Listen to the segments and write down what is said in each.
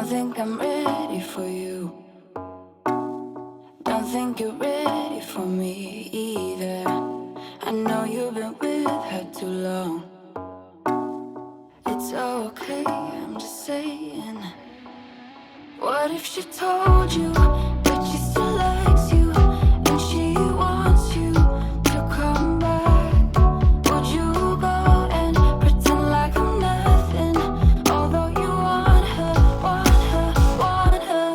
think I'm ready for you. Don't think you're ready for me either. I know you've been with her too long. It's okay, I'm just saying. What if she told you that she still likes you and she wants you to come back? Would you go and pretend like I'm nothing, although you want her, want her, want her?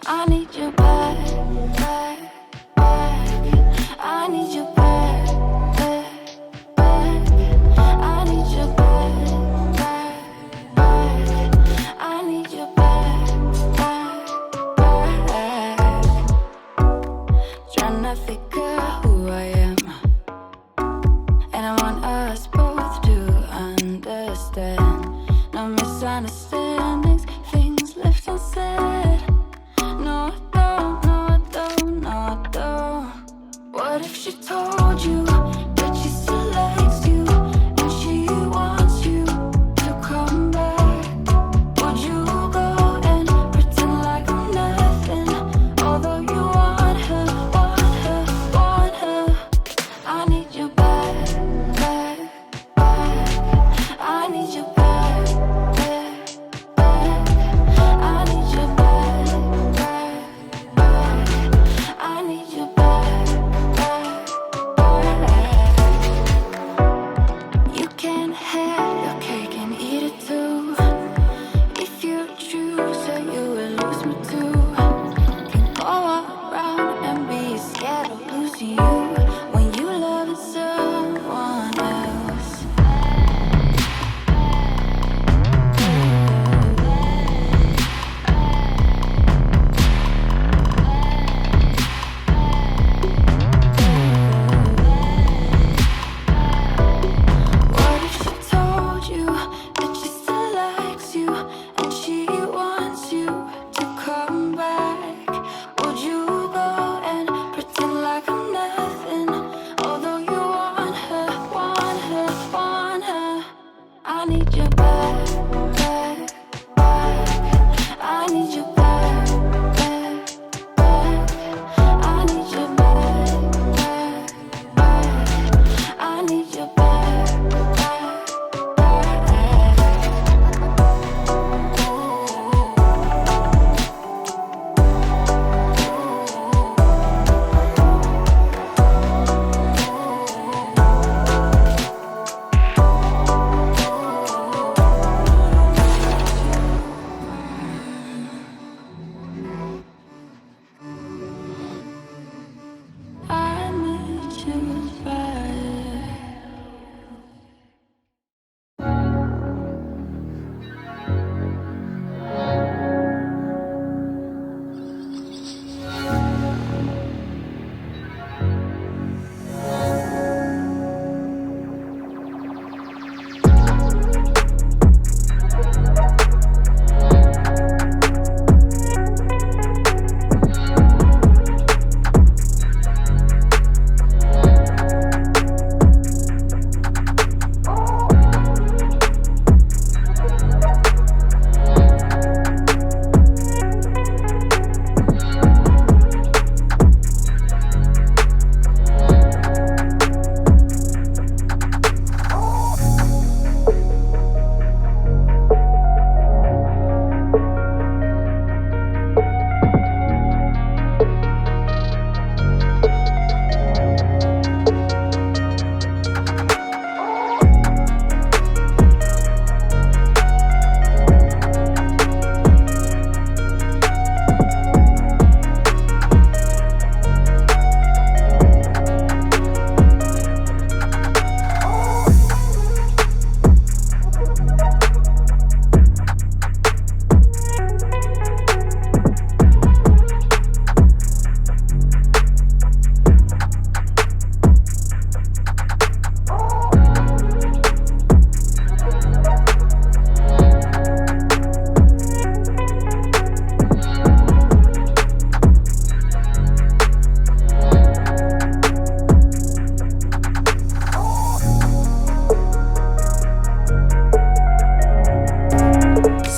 I need you back, back, back. I need you back, back, back. I need you back, back, back. I need you back, back, back. Trying to figure who I am, and I want us both to understand. No misunderstandings, things left unsaid. No, I don't, no, I don't, no, I don't. What if she told you that she still likes you and she wants you to come back? Would you go and pretend like I'm nothing, although you want her, want her, want her? I need you back, back, back. I need you back, back, back. I need you back, back, back. I need you back, back, back. You can have your cake and eat it too. If you choose her, you will lose me too. Can go around and be scared of losing you when you love someone else. What if she told you that she still likes you and she wants you to come back? Would you go and pretend like I'm nothing, although you want her, want her, want her? I need you back, back, back. I need you back, back, back. I need you back, back, back. I need you back, back, back.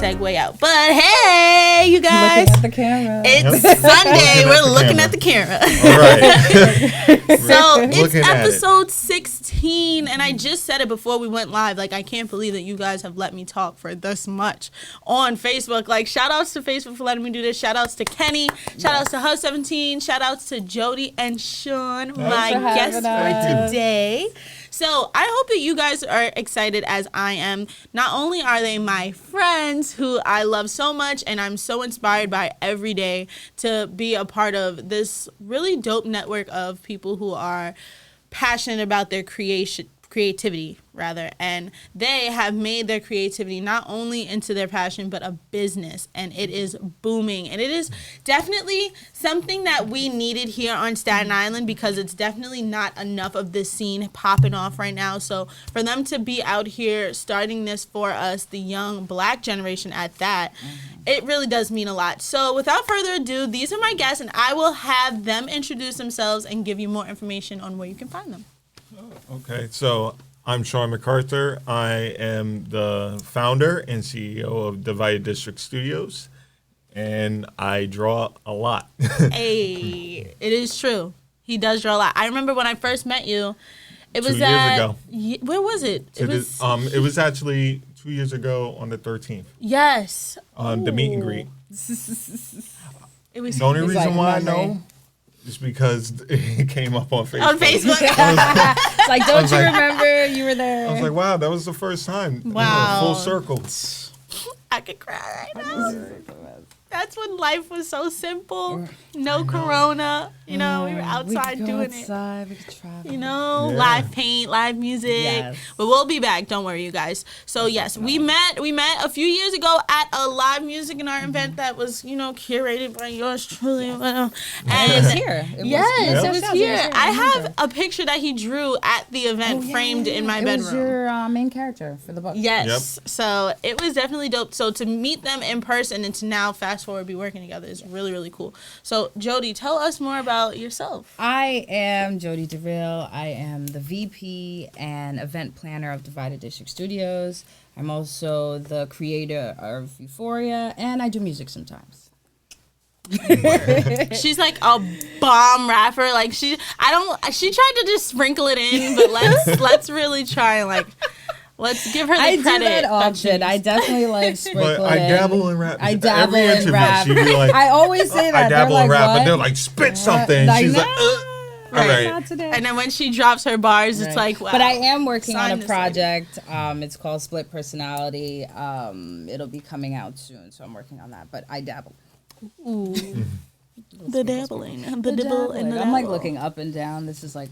segue out. But hey, you guys. Looking at the camera. It's Sunday. We're looking at the camera. All right. So it's Looking at it. episode 16, and I just said it before we went live. Like, I can't believe that you guys have let me talk for this much on Facebook. Like, shout outs to Facebook for letting me do this. Shout outs to Kenny. Shout outs to Hub17. Shout outs to Jody and Sean, my for having guests us. for today. So I hope that you guys are excited as I am. Not only are they my friends who I love so much and I'm so inspired by every day to be a part of this really dope network of people who are passionate about their creativity rather, and they have made their creativity not only into their passion but a business, and it is booming, and it is definitely something that we needed here on Staten Island because it's definitely not enough of this scene popping off right now. So for them to be out here starting this for us, the young Black generation at that, it really does mean a lot. So without further ado, these are my guests, and I will have them introduce themselves and give you more information on where you can find them. Okay, so I'm Sean MacArthur. I am the founder and CEO of Divided District Studios, and I draw a lot. Hey, it is true. He does draw a lot. I remember when I first met you, it was 2 years at, ago. Where was it? So it was actually 2 years ago on the 13th, Yes. the meet and greet. It was The only He's reason like, why I memory. know is because it came up on Facebook. on Facebook. It's like, don't was you like- remember you were there? I was like, wow, that was the first time. Wow. Full circle. I could cry right now. That's when life was so simple. No corona. You know, we were outside we could go doing outside, we could travel. it. You know, Yeah. live paint, live music. Yes. But we'll be back. Don't worry, you guys. So yes, we met a few years ago at a live music and art event that was, you know, curated by yours truly. It And was here. It was, yes, Yeah. it was here. I have a picture that he drew at the event framed in my It bedroom. was your main character for the book. Yes. So it was definitely dope. So to meet them in person and to now fast forward be working together is really, really cool. So Jody, tell us more about yourself. I am Jody DeVille. I am the VP and event planner of Divided District Studios. I'm also the creator of Euphoria, and I do music sometimes. She's like a bomb rapper. Like she tried to just sprinkle it in, but let's really try and like let's give her the I do credit. that often. she's- I definitely like But sprinkle I in. dabble in rap. I dabble Every in interview, rap. she'd be like, I always say that. I dabble They're in like, rap, what? but they're like, spit something. Like, She's no. like, all right. Not today. And then when she drops her bars, it's Right. like, wow. But I am working Sign on a this project. It's called Split Personality. It'll be coming out soon, so I'm working on that. But I dabble. Ooh. The dabbling, the dibble, and the I'm like dabble. looking up and down. This is like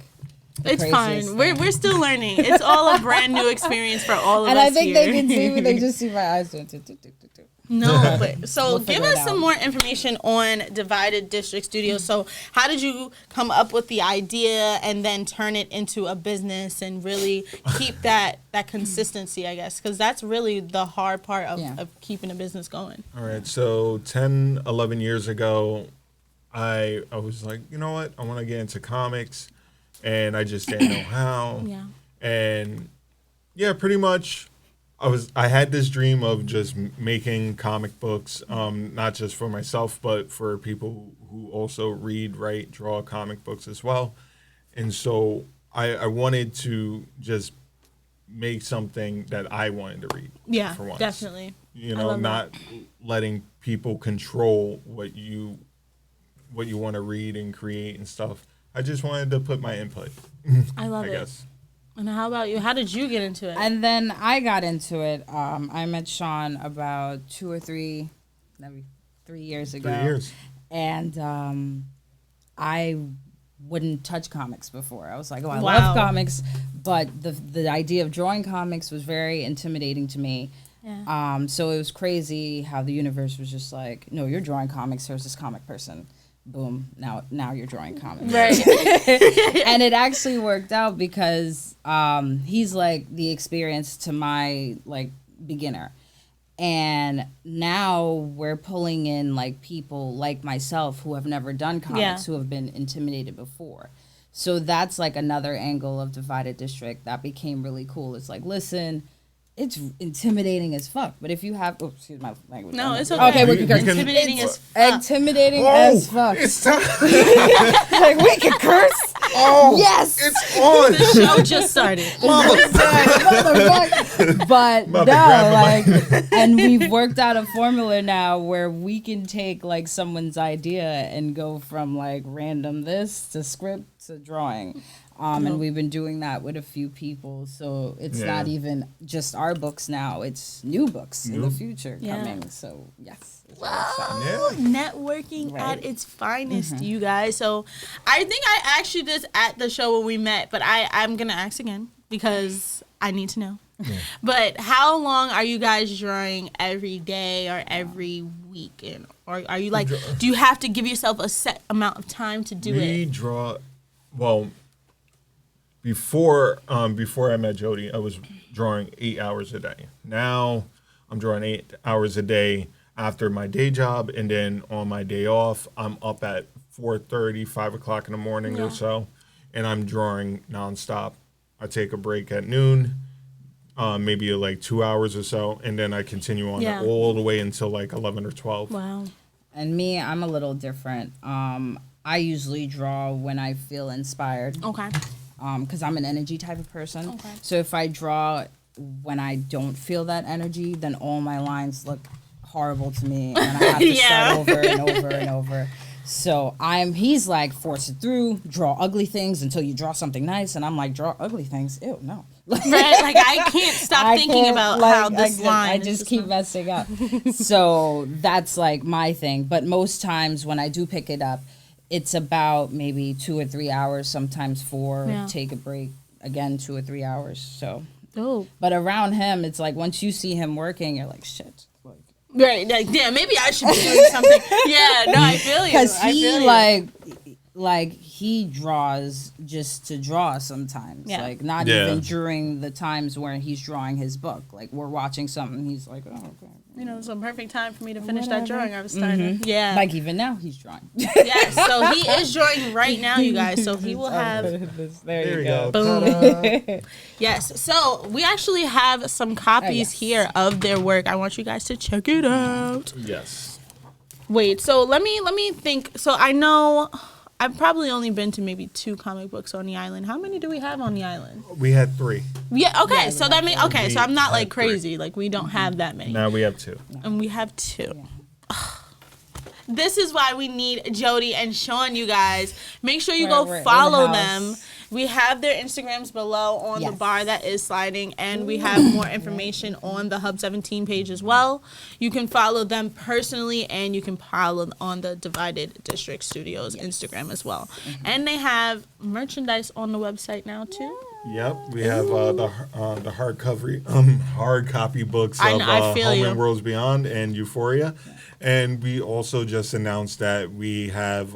the It's craziest fine. thing. We're still learning. It's all a brand new experience for all of And us I think here. they can see me. They just see my eyes doing. No, but so We'll give figure it us some out. more information on Divided District Studios. So how did you come up with the idea and then turn it into a business and really keep that consistency, I guess, because that's really the hard part of, Yeah. of keeping a business going. All right, so 10, 11 years ago, I was like, you know what? I want to get into comics, and I just didn't know how. Yeah. And yeah, pretty much, I had this dream of just making comic books, not just for myself, but for people who also read, write, draw comic books as well. And so I wanted to just make something that I wanted to read. Yeah, for once. definitely. You I know, love not letting people control what you want to read and create and stuff. I just wanted to put my input. I love I it. guess. And how about you? How did you get into it? And then I got into it. I met Sean about 3 years ago. 3 years. And I wouldn't touch comics before. I was like, oh, I Wow. love comics, but the idea of drawing comics was very intimidating to me. Yeah. So it was crazy how the universe was just like, no, you're drawing comics. Here's this comic person. Boom. Now you're drawing comics. Right. And it actually worked out because he's like the experience to my like beginner. And now we're pulling in like people like myself who have never done comics, Yeah. who have been intimidated before. So that's like another angle of Divided District that became really cool. It's like, listen, it's intimidating as fuck. But if you have, oh, excuse my language. No, it's okay. okay. Okay, we can curse. Intimidating as fuck. Intimidating as fuck. It's time. Like we can curse. Oh, Yes. it's on. The show just started. Motherfucker. But I'm about to grab no, the like, and we've worked out a formula now where we can take like someone's idea and go from like random this to script to drawing. And we've been doing that with a few people, so it's not even just our books now; it's new books in the future coming. So yes, it's very exciting. Yeah. Networking Right. at its finest, you guys. So I think I asked you this at the show when we met, but I'm gonna ask again because I need to know. But how long are you guys drawing every day or every weekend? Or are you like, do you have to give yourself a set amount of time to do We it? draw. Well, before I met Jody, I was drawing 8 hours a day. Now I'm drawing 8 hours a day after my day job, and then on my day off, I'm up at 4:30, 5 o'clock in the morning or so, and I'm drawing nonstop. I take a break at noon, maybe like 2 hours or so, and then I continue on all the way until like 11 or 12. Wow. And me, I'm a little different. I usually draw when I feel inspired. Okay. Because I'm an energy type of person. Okay. So if I draw when I don't feel that energy, then all my lines look horrible to me, and I have to start over and over and over. So he's like, force it through, draw ugly things until you draw something nice, and I'm like, draw ugly things? Ew, no. Right? Like, I can't stop thinking about how this line I is just keep messing up. So that's like my thing. But most times when I do pick it up, it's about maybe 2 or 3 hours, sometimes 4. Yeah. Take a break, again 2 or 3 hours. So, Oh. but around him, it's like once you see him working, you're like, shit. Right. Like, damn, maybe I should be doing something. Yeah, no, I feel you. Because I he feel you. like he draws just to draw sometimes. Yeah. Like not Yeah. even during the times where he's drawing his book. Like we're watching something, he's like, oh, okay. You know, it's a perfect time for me to finish that drawing I was starting. Yeah. Like even now he's drawing. Yes, so he is drawing right now, you guys. So he will have. There you go. Boom. Yes, so we actually have some copies yes. here of their work. I want you guys to check it out. Yes. Wait, so let me think. So I know I've probably only been to maybe 2 comic books on the island. How many do we have on the island? We had 3. Yeah, okay. So that means okay. So I'm not We like had 3. crazy. Like we don't have that many, Now we have 2. and we have 2. This is why we need Jody and Sean, you guys. Make sure you go We're follow in-house. them. We have their Instagrams below on the Yes. bar that is sliding, and we have more information on the Hub 17 page as well. You can follow them personally, and you can follow on the Divided District Studios Instagram as well. And they have merchandise on the website now too. Yep, we have the hard copy books I of know, I feel Home you. and Worlds Beyond and Euphoria, and we also just announced that we have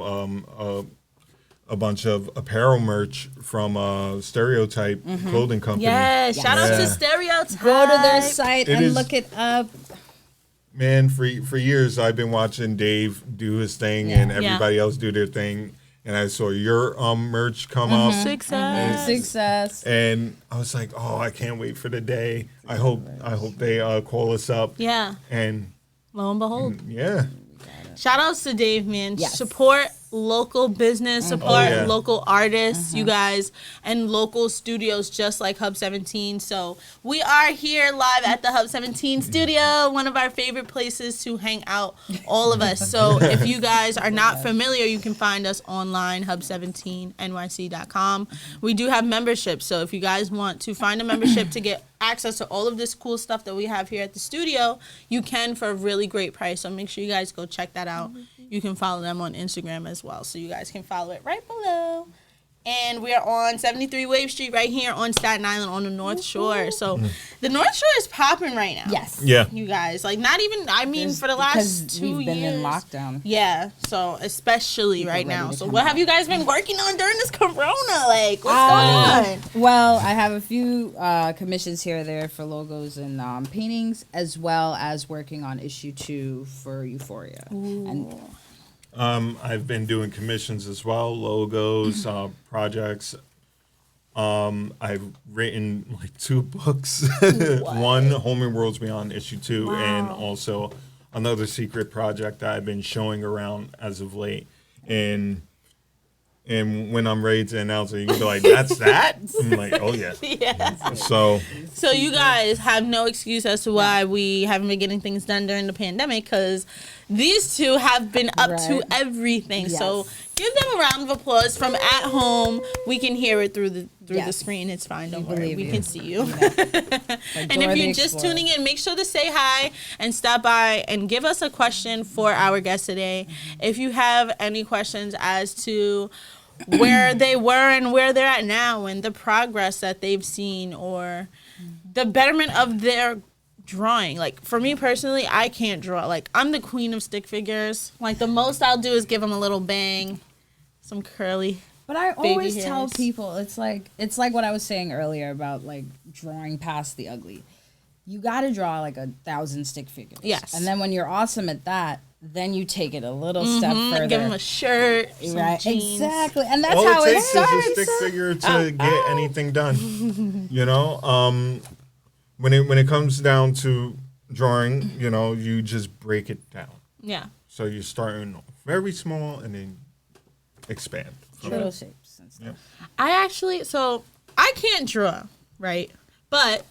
a bunch of apparel merch from Stereotype Clothing Company. Yeah, shout out to Yeah. Stereotype. Go to their site It and is- look it up. Man, for years I've been watching Dave do his thing and everybody else do their thing, and I saw your merch come up. Success. Success. And I was like, "Oh, I can't wait for the day. I hope they call us up." Yeah. And Lo and behold. yeah, Shout outs to Dave, man. Yes. Support local business, support Oh, yeah. local artists, you guys, and local studios just like Hub 17. So we are here live at the Hub 17 studio, one of our favorite places to hang out, all of us. So if you guys are not familiar, you can find us online, hub17nyc.com. We do have memberships, so if you guys want to find a membership to get access to all of this cool stuff that we have here at the studio, you can for a really great price. So make sure you guys go check that out. You can follow them on Instagram as well. So you guys can follow it right below. And we are on 73 Wave Street right here on Staten Island on the North Shore. So the North Shore is popping right now. Yes. yeah. You guys, like not even, I mean, for the last Because 2 we've been years. in lockdown. Yeah, so especially right ready now. to So come what out. have you guys been working on during this corona? Like, what's going on? Well, I have a few commissions here or there for logos and paintings, as well as working on issue 2 for Euphoria. And I've been doing commissions as well, logos, projects, I've written like 2 books. One, Home and Worlds Beyond issue 2, and also another secret project that I've been showing around as of late. And when I'm ready to announce it, you can be like, "That's that." I'm like, "Oh yeah." Yes. So So you guys have no excuse as to why we haven't been getting things done during the pandemic, because these two have been up to Right. everything. So Yes. give them a round of applause from at home. We can hear it through the Yes. screen. It's fine. Don't We worry. believe We you. can see you. Like And Dora if the you're just Explorer. tuning in, make sure to say hi and stop by and give us a question for our guest today. If you have any questions as to where they were and where they're at now and the progress that they've seen or the betterment of their drawing. Like, for me personally, I can't draw. Like, I'm the queen of stick figures. Like, the most I'll do is give them a little bang, some curly. But I always tell hairs. people it's like what I was saying earlier about like drawing past the ugly. You got to draw like 1,000 stick figures. Yes. And then when you're awesome at that, then you take it a little step further. Give them a shirt, some right, jeans. exactly, and that's all how it it takes starts. is a stick figure to get anything done. You know, when it comes down to drawing, you know, you just break it down. Yeah. So you're starting very small and then expand. Little shapes and stuff. So I can't draw, right? But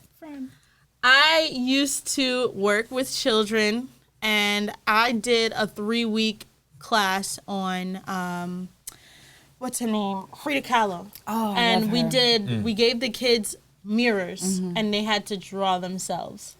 I used to work with children, and I did a 3-week class on what's her name, Frida Kahlo. Oh, I and love we her. did. We gave the kids mirrors, and they had to draw themselves.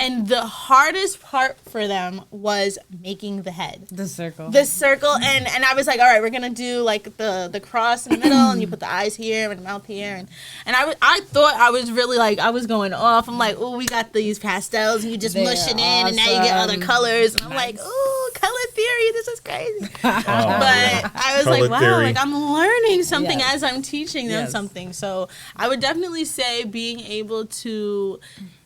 And the hardest part for them was making the head. The circle. The circle, and I was like, all right, we're gonna do like the cross in the middle, and you put the eyes here and the mouth here, and I thought I was really like, I was going off. I'm like, oh, we got these pastels, and you just They're mush it in, and now you get other awesome. colors, and I'm like, oh, color theory, this is crazy. But I was Color like, wow, theory. like I'm learning something Yes. as I'm teaching them Yes. something. So I would definitely say being able to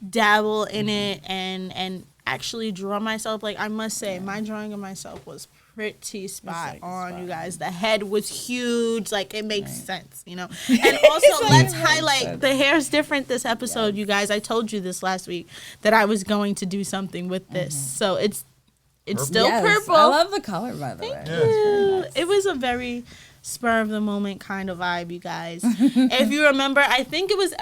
dabble in it and actually draw myself, like I must say my drawing of myself was pretty spot on, you guys. The head was huge, like it makes sense, you know. And also let's highlight the hair's different this episode, you guys. I told you this last week that I was going to do something with this, so it's still Yes, purple. I love the color, by the way. Ew. It was a very spur of the moment kind of vibe, you guys. If you remember, I think it was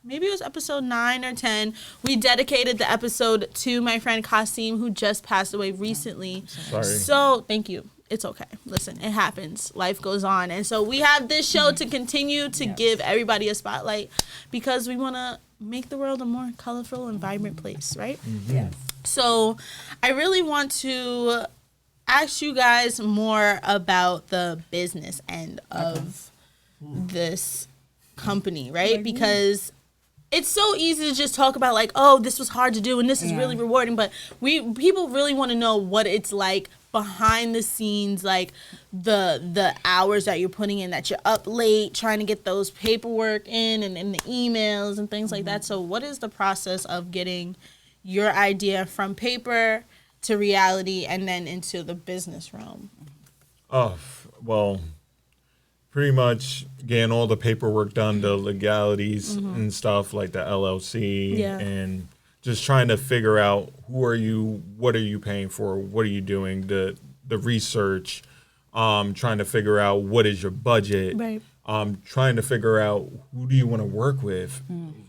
maybe it was episode 9 or 10. We dedicated the episode to my friend Kasim, who just passed away recently. Sorry. So, thank you. It's okay. Listen, it happens. Life goes on. And so we have this show to continue to give everybody a spotlight because we want to make the world a more colorful and vibrant place, right? Yes. So I really want to ask you guys more about the business end of this company, right? Because it's so easy to just talk about like, oh, this was hard to do and this is really rewarding, but people really want to know what it's like behind the scenes, like the hours that you're putting in, that you're up late trying to get those paperwork in and the emails and things like that. So what is the process of getting your idea from paper to reality and then into the business realm? Oh, well, pretty much getting all the paperwork done, the legalities and stuff like the LLC, Yeah. and just trying to figure out who are you, what are you paying for, what are you doing, the research, trying to figure out what is your budget, Right. trying to figure out who do you want to work with,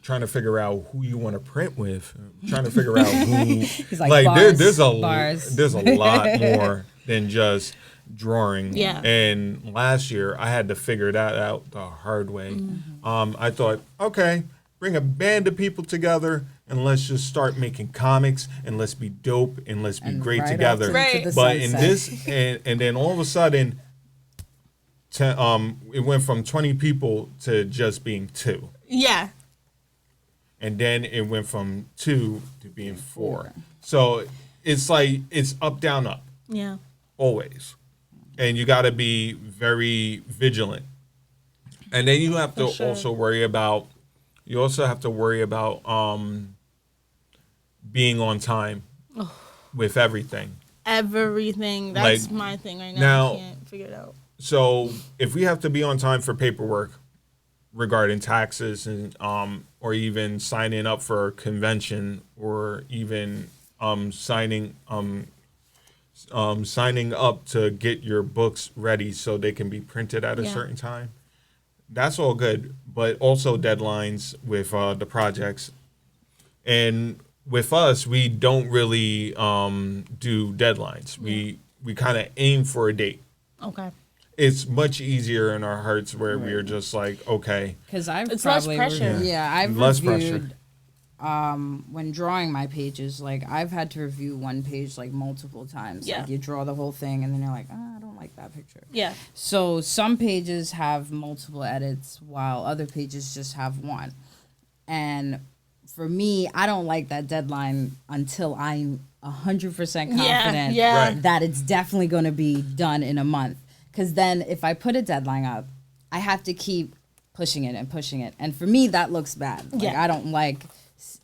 trying to figure out who you want to print with, trying to figure out who like, bars, there's a bars. there's a lot more than just drawing. Yeah. And last year I had to figure that out the hard way. I thought, okay, bring a band of people together and let's just start making comics and let's be dope and let's be And great right together. off into Right. the But in sunset. this, and then all of a sudden, it went from 20 people to just being 2. Yeah. And then it went from 2 to being 4. So it's like, it's up, down, up, Yeah. always. And you got to be very vigilant. And then you have to For sure. also worry about, being on time with everything. Everything. That's Like, my thing right now. now- I can't figure it out. So if we have to be on time for paperwork regarding taxes and or even signing up for a convention or even signing signing up to get your books ready so they can be printed at a certain time, that's all good. But also deadlines with the projects. And with us, we don't really do deadlines. We kind of aim for a date. Okay. It's much easier in our hearts where we're just like, okay. Because I've It's less probably pressure. I've Less reviewed when drawing my pages, like I've had to review one page like multiple times. Yeah. Like you draw the whole thing and then you're like, I don't like that picture. Yeah. So some pages have multiple edits while other pages just have one. And for me, I don't like that deadline until I'm 100% confident yeah. Right. that it's definitely going to be done in a month. Because then if I put a deadline up, I have to keep pushing it and pushing it. And for me, that looks bad. Like, Yeah. I don't like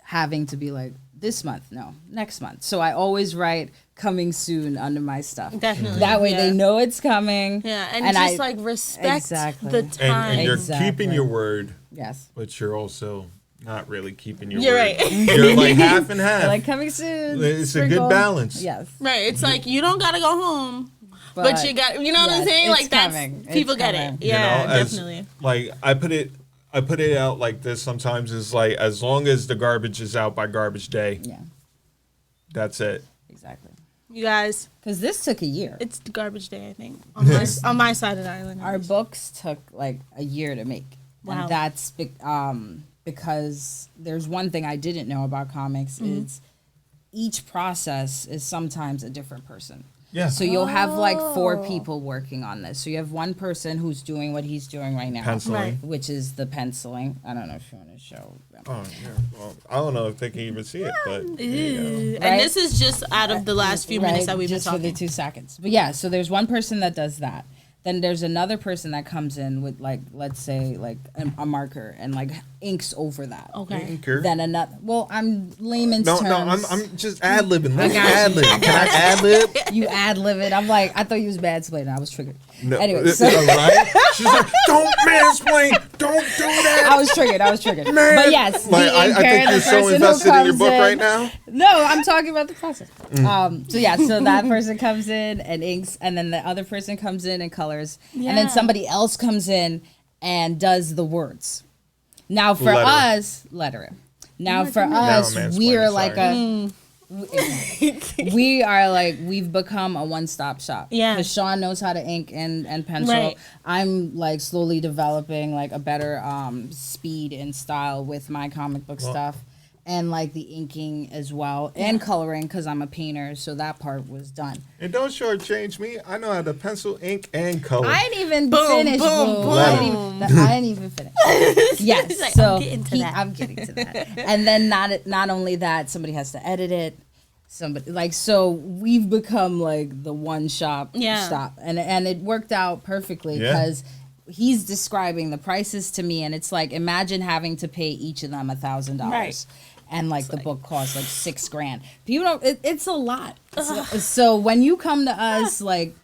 having to be like, this month, no, next month. So I always write coming soon under my stuff. Definitely. That way Yeah. they know it's coming. Yeah, and just I- like respect Exactly. the And- time. And you're Exactly. keeping your word, Yes. but you're also not really keeping your You're word. right. You're like half and half. Like coming soon. It's a sprinkle. good balance. Yes. Right. It's like you don't gotta go home, but you got. You know what I'm yes, saying? it's Like that's coming. It's people get coming. it. You Yeah, know, as- definitely. Like I put it out like this sometimes is like as long as the garbage is out by garbage day, Yeah. that's it. Exactly. You guys, Because this took a year. it's garbage day. I think on my side of the island. Our books took like a year to make. Wow. And that's because there's one thing I didn't know about comics is each process is sometimes a different person. Yeah. So you'll have like 4 Oh. people working on this. So you have one person who's doing what he's doing right now, Penciling. Right. which is the penciling. I don't know if you want to show them. Oh yeah. Well, I don't know if they can even see it, but Ew. Right? And this is just out of the last few minutes that we've been just for the talking. 2 seconds. But yeah, so there's one person that does that. Then there's another person that comes in with like, let's say like a marker and like inks over that. Okay. Inker. Then another. Well, I'm layman's No, terms. I'm just ad libbing. Let me got ad lib. Can I ad lib? You ad lib it. I'm like, I thought you was bad explaining. I was triggered. No. Anyway, so Right? She's like, don't mansplain. Don't do that. I was triggered. Man. But yes, Like, the I inker, think the you're so person who invested in your comes book in- right now. No, I'm talking about the process. So yeah, so that person comes in and inks, and then the other person comes in and colors, and Yeah. then somebody else comes in and does the words. Now for Letter. us, letter it. Now for Now us, I'm we are mansplaining, like sorry. we are like we've become a one-stop shop. Yeah. Because Sean knows how to ink and pencil. Right. I'm like slowly developing like a better speed and style with my comic book stuff. And like the inking as well, and coloring because I'm a painter, so that part was done. And don't shortchange me. I know how to pencil, ink, and color. I didn't even Boom, finish. boom, boo. boom. I didn't even finish. Yes, like, so I'm getting to that. I'm getting to that. And then not only that, somebody has to edit it. Somebody like so we've become like the one shop stop, and it worked out perfectly Yeah. because. He's describing the prices to me, and it's like imagine having to pay each of them $1,000, Right. and like the book costs like $6,000. People don't. It's a lot. So when you come to us, like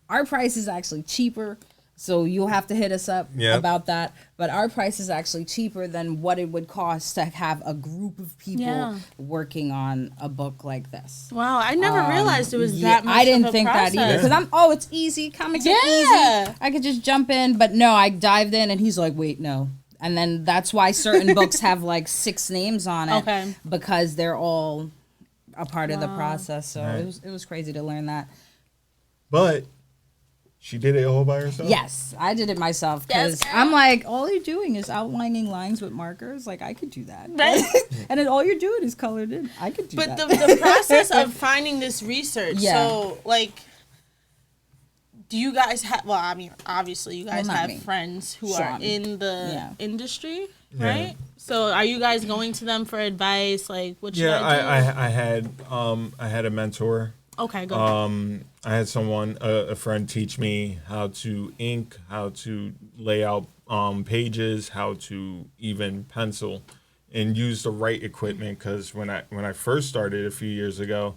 our price is actually cheaper. So you'll have to hit us up Yep. about that. But our price is actually cheaper than what it would cost to have a group of people Yeah. working on a book like this. Wow, I never realized it was Yeah, that much. I didn't of a think that either process. because it's easy. Comics are Yeah. easy. I could just jump in, but no, I dived in and he's like, wait, no. And then that's why certain books have like 6 names on it Okay. because they're all a part of the process. So it was crazy to learn that. But she did it all by herself. Yes, I did it myself because Yes, girl. I'm like, all you're doing is outlining lines with markers. Like I could do that, Right. and then all you're doing is colored in. I could do But that. the process of finding this research. Yeah. So like, do you guys have? Well, I mean, obviously you guys not have me. friends who Sean. are in the Yeah. industry, Yeah. right? So are you guys going to them for advice? Like, what should Yeah, I do? I had a mentor. Okay, go. I had someone, a friend, teach me how to ink, how to lay out pages, how to even pencil, and use the right equipment. Because when I first started a few years ago,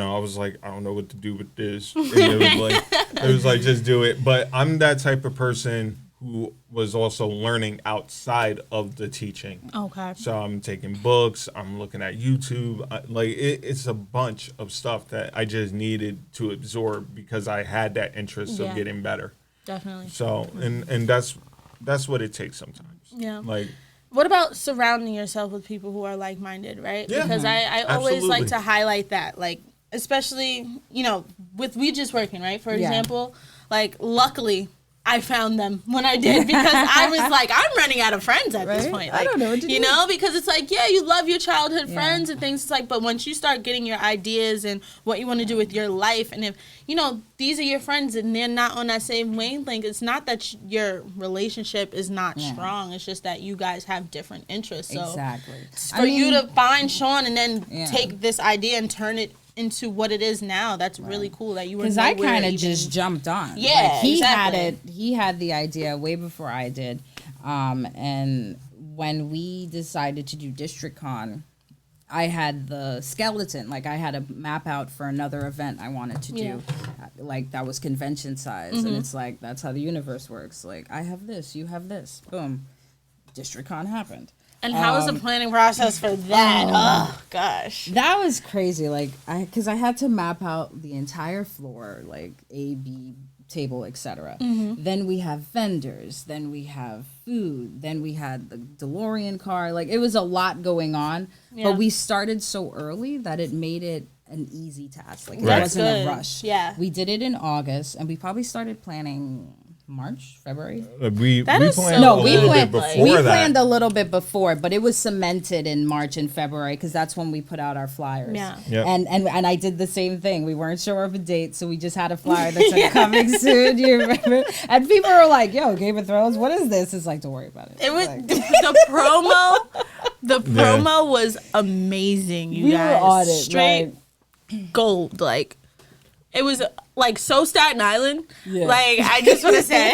I was like, I don't know what to do with this. And it was like, just do it. But I'm that type of person who was also learning outside of the teaching. Okay. So I'm taking books, I'm looking at YouTube. It's a bunch of stuff that I just needed to absorb because I had that interest Yeah. of getting better. Definitely. So, and that's what it takes sometimes. Yeah. Like, What about surrounding yourself with people who are like-minded, right? Yeah. Because I always Absolutely. like to highlight that, like, especially, with we just working, right? For Yeah. example, like, luckily, I found them when I did because I was like, I'm running out of friends at this Right? point. I Like, don't know what to do. because it's like, yeah, you love your childhood Yeah. friends and things. It's like, but once you start getting your ideas and what you want to do with your life, and if, these are your friends and they're not on that same wavelength, it's not that your relationship is not Yeah. strong. It's just that you guys have different interests. So Exactly. for you to find Sean and then Yeah. take this idea and turn it into what it is now, that's really cool that you were Because I nowhere kind of even- just jumped on. Yeah, Like, he had exactly. it. He had the idea way before I did. And when we decided to do District Con, I had the skeleton. Like, I had a map out for another event I wanted to do. Yeah. Like, that was convention size. And it's like, that's how the universe works. Like, I have this, you have this. Boom. District Con happened. And how was the planning process for that? Oh, gosh. That was crazy. Like, because I had to map out the entire floor, like A, B, table, etc. Then we have vendors. Then we have food. Then we had the DeLorean car. Like, it was a lot going on. Yeah. But we started so early that it made it an easy task. Like, it Right. wasn't That's a good. rush. Yeah. We did it in August, and we probably started planning March, February. we That we is planned so No, a we little planned. bit before We that. planned a little bit before, but it was cemented in March and February because that's when we put out our flyers. Yeah. Yep. And I did the same thing. We weren't sure of a date, so we just had a flyer that said "coming soon." You remember? And people were like, "Yo, Game of Thrones, what is this?" It's like, don't worry about it. It was Like, the promo. The promo was amazing. You we guys, were on it, straight gold. Like, it was like so Staten Island. Yeah. Like, I just want to say,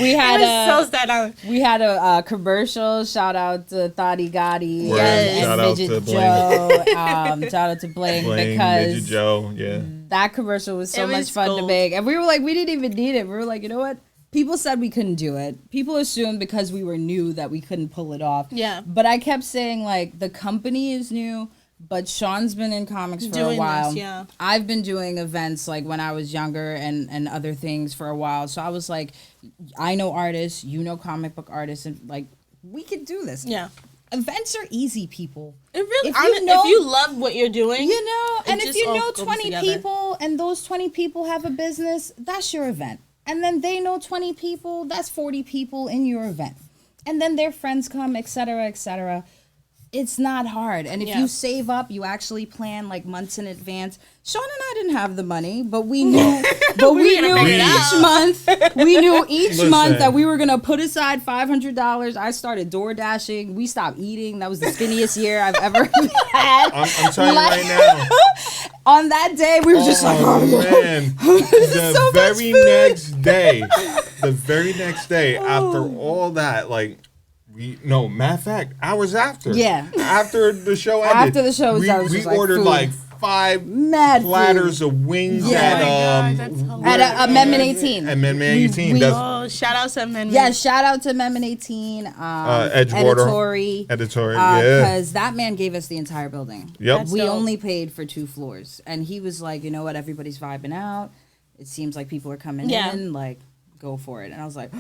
We it had was so a Staten Island. we had a commercial. Shout out to Thotty Gotti Word. Yes. and Shout out Midget to Bling. Joe. Shout out to Bling Bling, because Midget Joe, yeah. that commercial was so It much was fun to gold. make. And we were like, we didn't even need it. We were like, you know what? People said we couldn't do it. People assumed because we were new that we couldn't pull it off. Yeah. But I kept saying, like, the company is new, but Sean's been in comics for Doing a while. this, yeah. I've been doing events, like, when I was younger and other things for a while. So I was like, I know artists, you know comic book artists, and, like, we could do this. Yeah. Events are easy, people. It really, If you know- if you love what you're doing, You know, It and if just you all know comes 20 together. people and those 20 people have a business, that's your event. And then they know 20 people, that's 40 people in your event. And then their friends come, et cetera, et cetera. It's not hard. And if Yeah. you save up, you actually plan like months in advance. Sean and I didn't have the money, but we knew we gonna knew figure it each out. month. We knew each Listen. month that we were gonna put aside $500. I started door dashing. We stopped eating. That was the skinniest year I've ever had. I'm telling you Like- right now. On that day, we were just like, Oh man! The so much very food. next day, after all that, like matter of fact, hours after, Yeah. after the show ended, After the show was we, out, it was we just like ordered food. like 5 mad platters of wings Yeah. at Oh my God, that's at Amendment 18. Amendment 18. we- That's oh, shout out to men. Yeah, shout out to Amendment 18, Edgewater. Editory. Editory, yeah. Because that man gave us the entire building. Yep. That's We dope. only paid for 2 floors. And he was like, you know what, everybody's vibing out. It seems like people are coming Yeah. in, like, go for it. And I was like,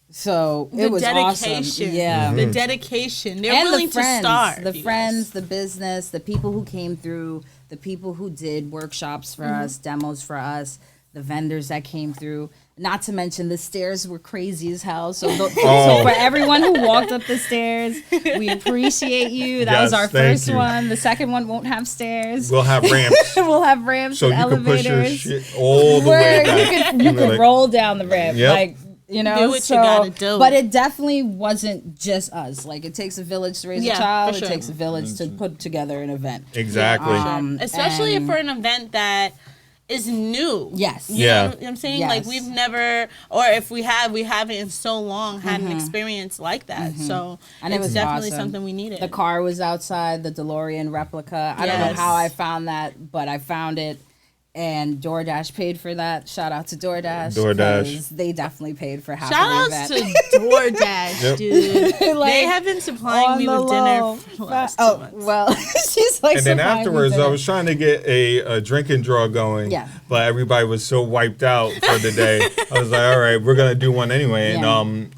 so The it was dedication. awesome. Yeah. The dedication. They're And willing the friends, to starve. the you friends, guys. the business, the people who came through, the people who did workshops for us, demos for us, the vendors that came through. Not to mention the stairs were crazy as hell. So, so for everyone who walked up the stairs, we appreciate you. That was Yes, our thank first you. one. The second one won't have stairs. we'll have ramps, We'll have ramps so and you can push your elevators. shit all the Where way back. you You'll be can like, roll down the ramp, Yep. like, you know. Do what you gotta do. But it definitely wasn't just us. Like, it takes a village to raise Yeah, a child. for sure. It takes a village to put together an event. Exactly. Especially and- for an event that is new. Yes. You Yeah. know what I'm saying? Yes. Like we've never, or if we have, we haven't in so long had an experience like that. So And it it's was definitely awesome. something we needed. The car was outside, the DeLorean replica. I don't Yes. know how I found that, but I found it. And DoorDash paid for that. Shout out to DoorDash. DoorDash. 'Cause they definitely paid for half Shout of the outs event. to DoorDash, Yep. dude. Like, they have been supplying on me the with dinner low. for the last 2 Oh, months. well, she's like, And then supplying me afterwards, I dinner. was trying to get a drinking draw going. Yeah. But everybody was so wiped out for the day. I was like, all right, we're gonna do one anyway. Yeah. And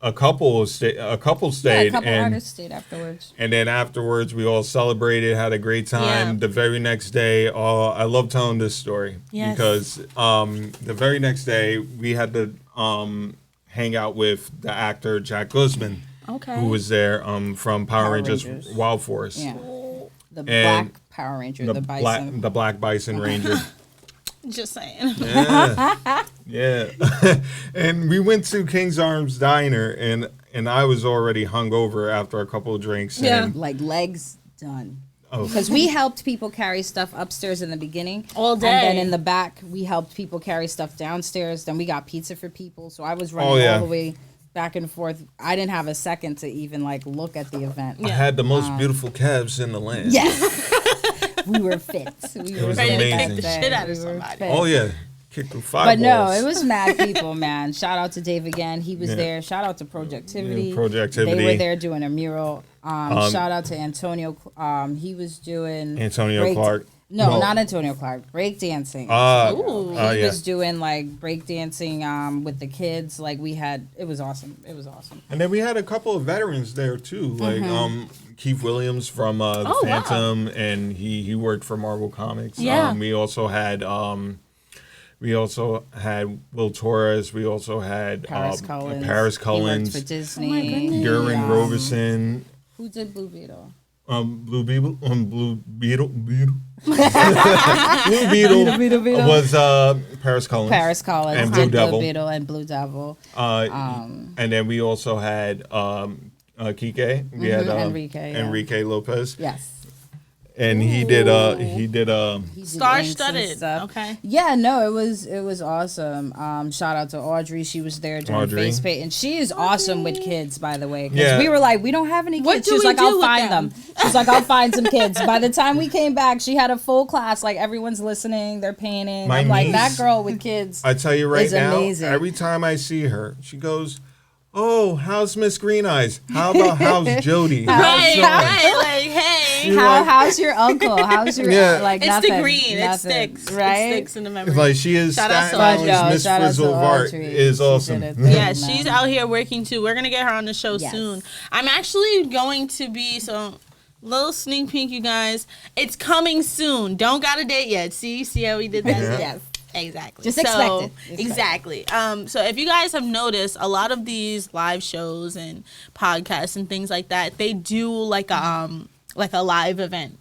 a couple stayed, Yeah, a couple and artists stayed afterwards. and then afterwards we all celebrated, had a great time. Yeah. The very next day, I love telling this story Yes. because the very next day we had to hang out with the actor Jack Guzman, Okay. who was there from Power Power Rangers Rangers. Wild Force. Yeah. The And black Power Ranger, the bison. the black bison ranger. Just saying. Yeah, yeah. And we went to King's Arms Diner, and I was already hungover after a couple of drinks. Yeah. And, Like legs done. oh, Because we helped people carry stuff upstairs in the beginning. All day. And then in the back, we helped people carry stuff downstairs. Then we got pizza for people. So I was running Oh, yeah. all the way back and forth. I didn't have a second to even like look at the event. I had the most beautiful calves in the land. Yes. we were fit. We were was fit amazing. that Kick the day. shit out of We were somebody. fit. Oh yeah, kicked through five But no, balls. it was mad people, man. Shout out to Dave again. He was Yeah. there. Shout out to Projectivity. Yeah, Projectivity. They were there doing a mural. Shout out to Antonio. He was doing Antonio Clark. No, No. not Antonio Clark. Break dancing. Ooh. He yeah. was doing like break dancing with the kids. Like it was awesome. It was awesome. And then we had a couple of veterans there too, like Keith Williams from the Oh, wow. Phantom, and he worked for Marvel Comics. Yeah. We also had Will Torres. We also had Paris Cullins. Paris He Cullins, worked for Disney. Oh, my goodness. Gurren Roberson, Who did Blue Beetle? Blue Beetle, Blue Beetle. Blue Beetle was Paris Cullins. Paris Collins And did Blue Devil. Beetle and Blue Devil. And then we also had Kike. We had Enrique, yeah. Enrique Lopez, Yes. and he did He did Star-studded. inks and stuff. Okay. Yeah, no, it was awesome. Shout out to Audrey. She was there doing Audrey. face paint, and she is awesome with kids, by the way. 'Cause Yeah. we were like, we don't have any kids. What She do was we like, do I'll with find them? them. She's like, I'll find some kids. By the time we came back, she had a full class. Like everyone's listening, they're painting. My I'm like, that niece- girl with kids. I tell you right It's now, amazing. every time I see her, she goes, "Oh, how's Miss Green Eyes? How about how's Jody? Right, Sean?" right. Like, hey. How's your uncle? How's your Yeah. like It's nothing, the green. It nothing, sticks. right? It sticks in the memory. Like she is Shout out Staten to Island's Audrey. Miss Shout out to Frizzle of Art Audrey. is She awesome. did it. Yeah, Man. she's out here working too. We're gonna get her on the show Yes. soon. I'm actually going to be little sneak peek, you guys. It's coming soon. Don't got a date yet. See how we did that? Yeah. Yes. Exactly. Just expect it. Expect it. Exactly. So if you guys have noticed, a lot of these live shows and podcasts and things like that, they do like a live event.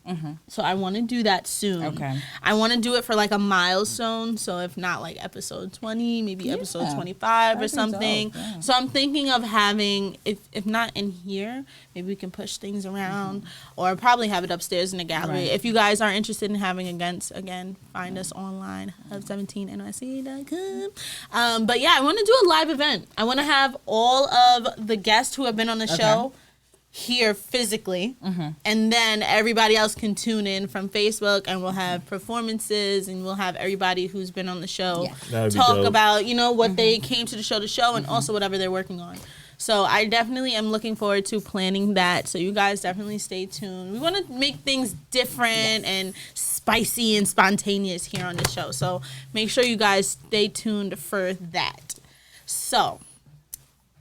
So I want to do that soon. Okay. I want to do it for like a milestone. So if not like episode 20, maybe episode Yeah. 25 or That'd be something. dope, yeah. So I'm thinking of having, if not in here, maybe we can push things around or probably have it upstairs in the gallery. Right. If you guys are interested in having events, again, find us online, hub17nyc.com. But yeah, I want to do a live event. I want to have all of the guests who have been on the show here physically, and then everybody else can tune in from Facebook, and we'll have performances, and we'll have everybody who's been on the show Yeah. That'd be talk dope. about what they came to the show, and also whatever they're working on. So I definitely am looking forward to planning that. So you guys definitely stay tuned. We want to make things different and spicy and spontaneous here on the show. So make sure you guys stay tuned for that. So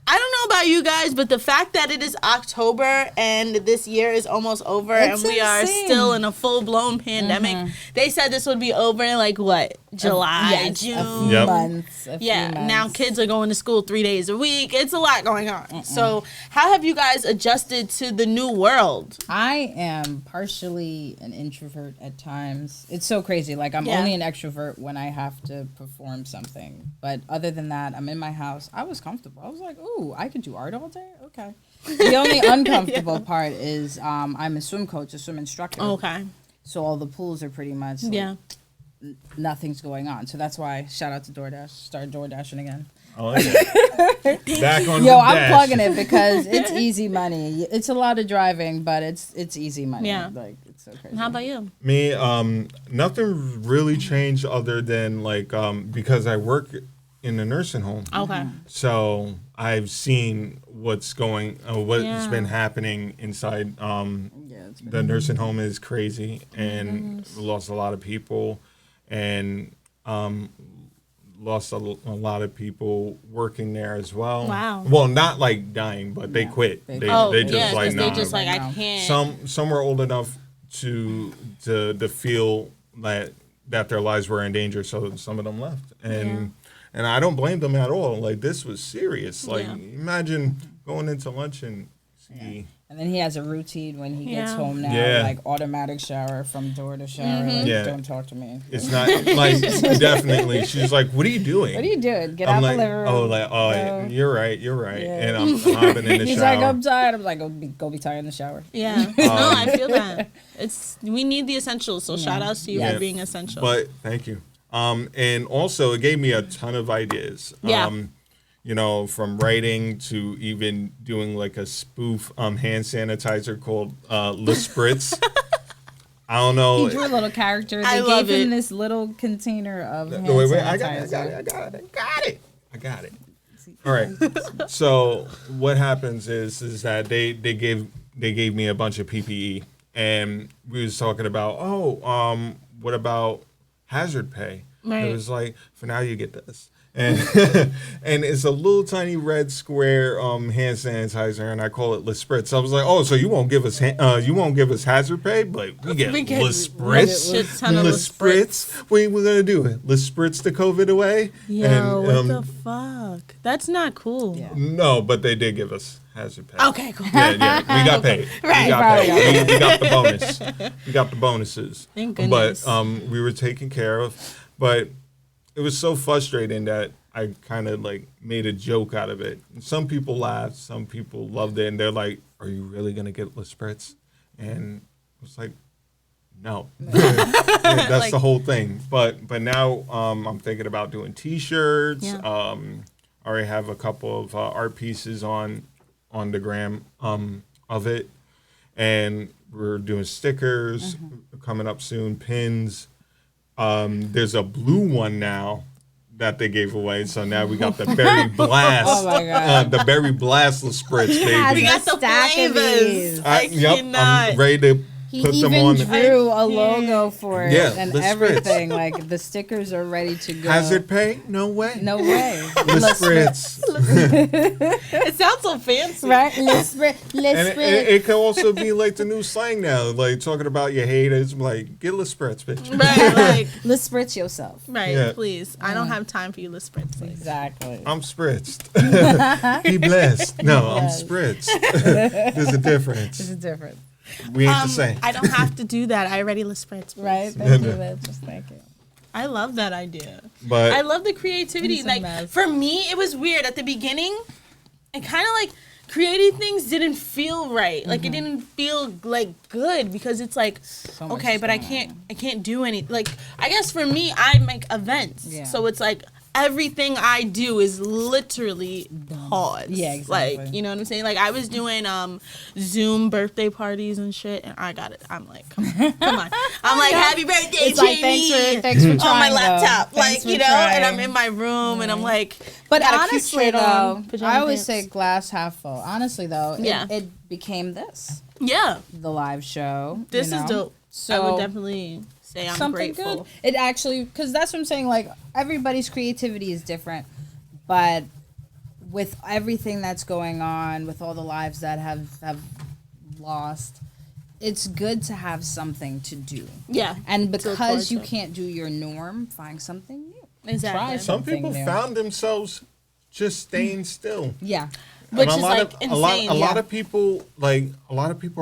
I don't know about you guys, but the fact that it is October and this year is almost over It's and we are insane. still in a full-blown pandemic. They said this would be over in like what? July, Yes, a June. few Yep. months. A few Yeah, now months. kids are going to school 3 days a week. It's a lot going on. So, how have you guys adjusted to the new world? I am partially an introvert at times. It's so crazy. Like I'm Yeah. only an extrovert when I have to perform something. But other than that, I'm in my house. I was comfortable. I was like, ooh, I could do art all day? Okay. The only uncomfortable part is I'm a swim coach, a swim instructor. Okay. So all the pools are pretty much like, Yeah. nothing's going on. So that's why shout out to DoorDash. Start DoorDashing again. Oh, yeah. Back on Yo, the I'm dash. plugging it because it's easy money. It's a lot of driving, but it's easy money. Yeah. Like it's so crazy. How about you? Me, nothing really changed other than like because I work in a nursing home. Okay. So I've seen what's Yeah. been happening inside. It's The nursing home is crazy, and we lost a lot of people, and lost a lot of people working there as well. Wow. Well, not like dying, but they quit. They Oh, just yeah, like because they nah. just like, I No. can't. Some were old enough to feel that their lives were in danger, so some of them left, and I don't blame them at all. Like this was serious. Like Yeah. imagine going into lunch and see. And then he has a routine when he gets Yeah. home now, Yeah. like automatic shower from door to shower. Like, Yeah. don't talk to me. It's not like definitely. She's like, "What are you doing?" What are you doing? Get I'm out like, the living room. oh, you're right, Yeah. and I'm hopping in the He's shower. like, I'm tired. I'm like, go be tired in the shower. Yeah. No, I feel that. We need the essentials. So shout outs to you Yes. for being essential. But thank you. And also it gave me a ton of ideas. Yeah. You know, from writing to even doing like a spoof hand sanitizer called Le Spritz. I don't know. He drew a little character. They I love gave him it. this little container of hand No, wait, sanitizer. I got it. All right. So what happens is that they gave me a bunch of PPE, and we was talking about what about hazard pay? Right. It was like, for now you get this. And and it's a little tiny red square hand sanitizer, and I call it Le Spritz. I was like, oh, so you won't give us hazard pay, but we get We get Le Spritz. shit ton of Le Le Spritz. What are we gonna do? Le Spritz the COVID away? Yo, And, what the fuck? That's not cool. Yeah. no, but they did give us hazard pay. Okay, cool. Yeah, we got paid. Right. We got paid. We got the bonus. We got the bonuses. Thank goodness. But we were taken care of. But it was so frustrating that I kind of like made a joke out of it. And some people laughed, some people loved it, and they're like, "Are you really gonna get Le Spritz?" And I was like, "No." Yeah, that's the whole thing. But now I'm thinking about doing T-shirts. Yeah. I already have a couple of art pieces on the gram of it, and we're doing stickers coming up soon, pins. There's a blue one now that they gave away, so now we got the Berry Blast. Oh my God. The Berry Blast Le Spritz, baby. We got the Stack of flavors. these. I Yep, cannot. I'm ready to He put them even on. drew a logo for it Yeah, and Le Spritz. everything. Like the stickers are ready to go. Hazard pay? No way. No way. Le Spritz. It sounds so fancy. Right? Let's And it could also be like the new slang now, like talking about your haters. Like, get Le Spritz, bitch. Right, like, Let's spritz yourself. right, Yeah. please. I don't have time for you to spritz. Like, Exactly. I'm spritzed. Be blessed. No, I'm Yes. spritzed. There's a difference. This is different. We ain't the same. I don't have to do that. I already le spritz. please. Right? Thank you, Liz. Just thank you. I love that idea. But I love the creativity. It's a Like mess. for me, it was weird at the beginning. It kind of like creating things didn't feel right. Like it didn't feel like good because it's like So much okay, is but I going can't do any. Like I guess for me, I make events, Yeah. so it's like everything I do is literally pause. Yeah, exactly. Like you know what I'm saying? Like I was doing Zoom birthday parties and shit, and I got it. I'm like, come on. I'm like, happy birthday, It's like, Jamie. thanks for on my trying, though. laptop, Thanks like for you know, trying. and I'm in my room, and I'm like, But got a cute honestly, shirt though, on, pajama I always pants. say glass half full. Honestly, though, Yeah. it became this, yeah, the live show. this you is know? dope. So I would definitely say I'm something grateful. good. It actually, because that's what I'm saying. Like everybody's creativity is different, but with everything that's going on, with all the lives that have lost, it's good to have something to do. Yeah, And To look because you forward to. can't do your norm, find something new. exactly. Try some something people new. found themselves just staying still. Yeah. Which And is like insane. A lot yeah. of people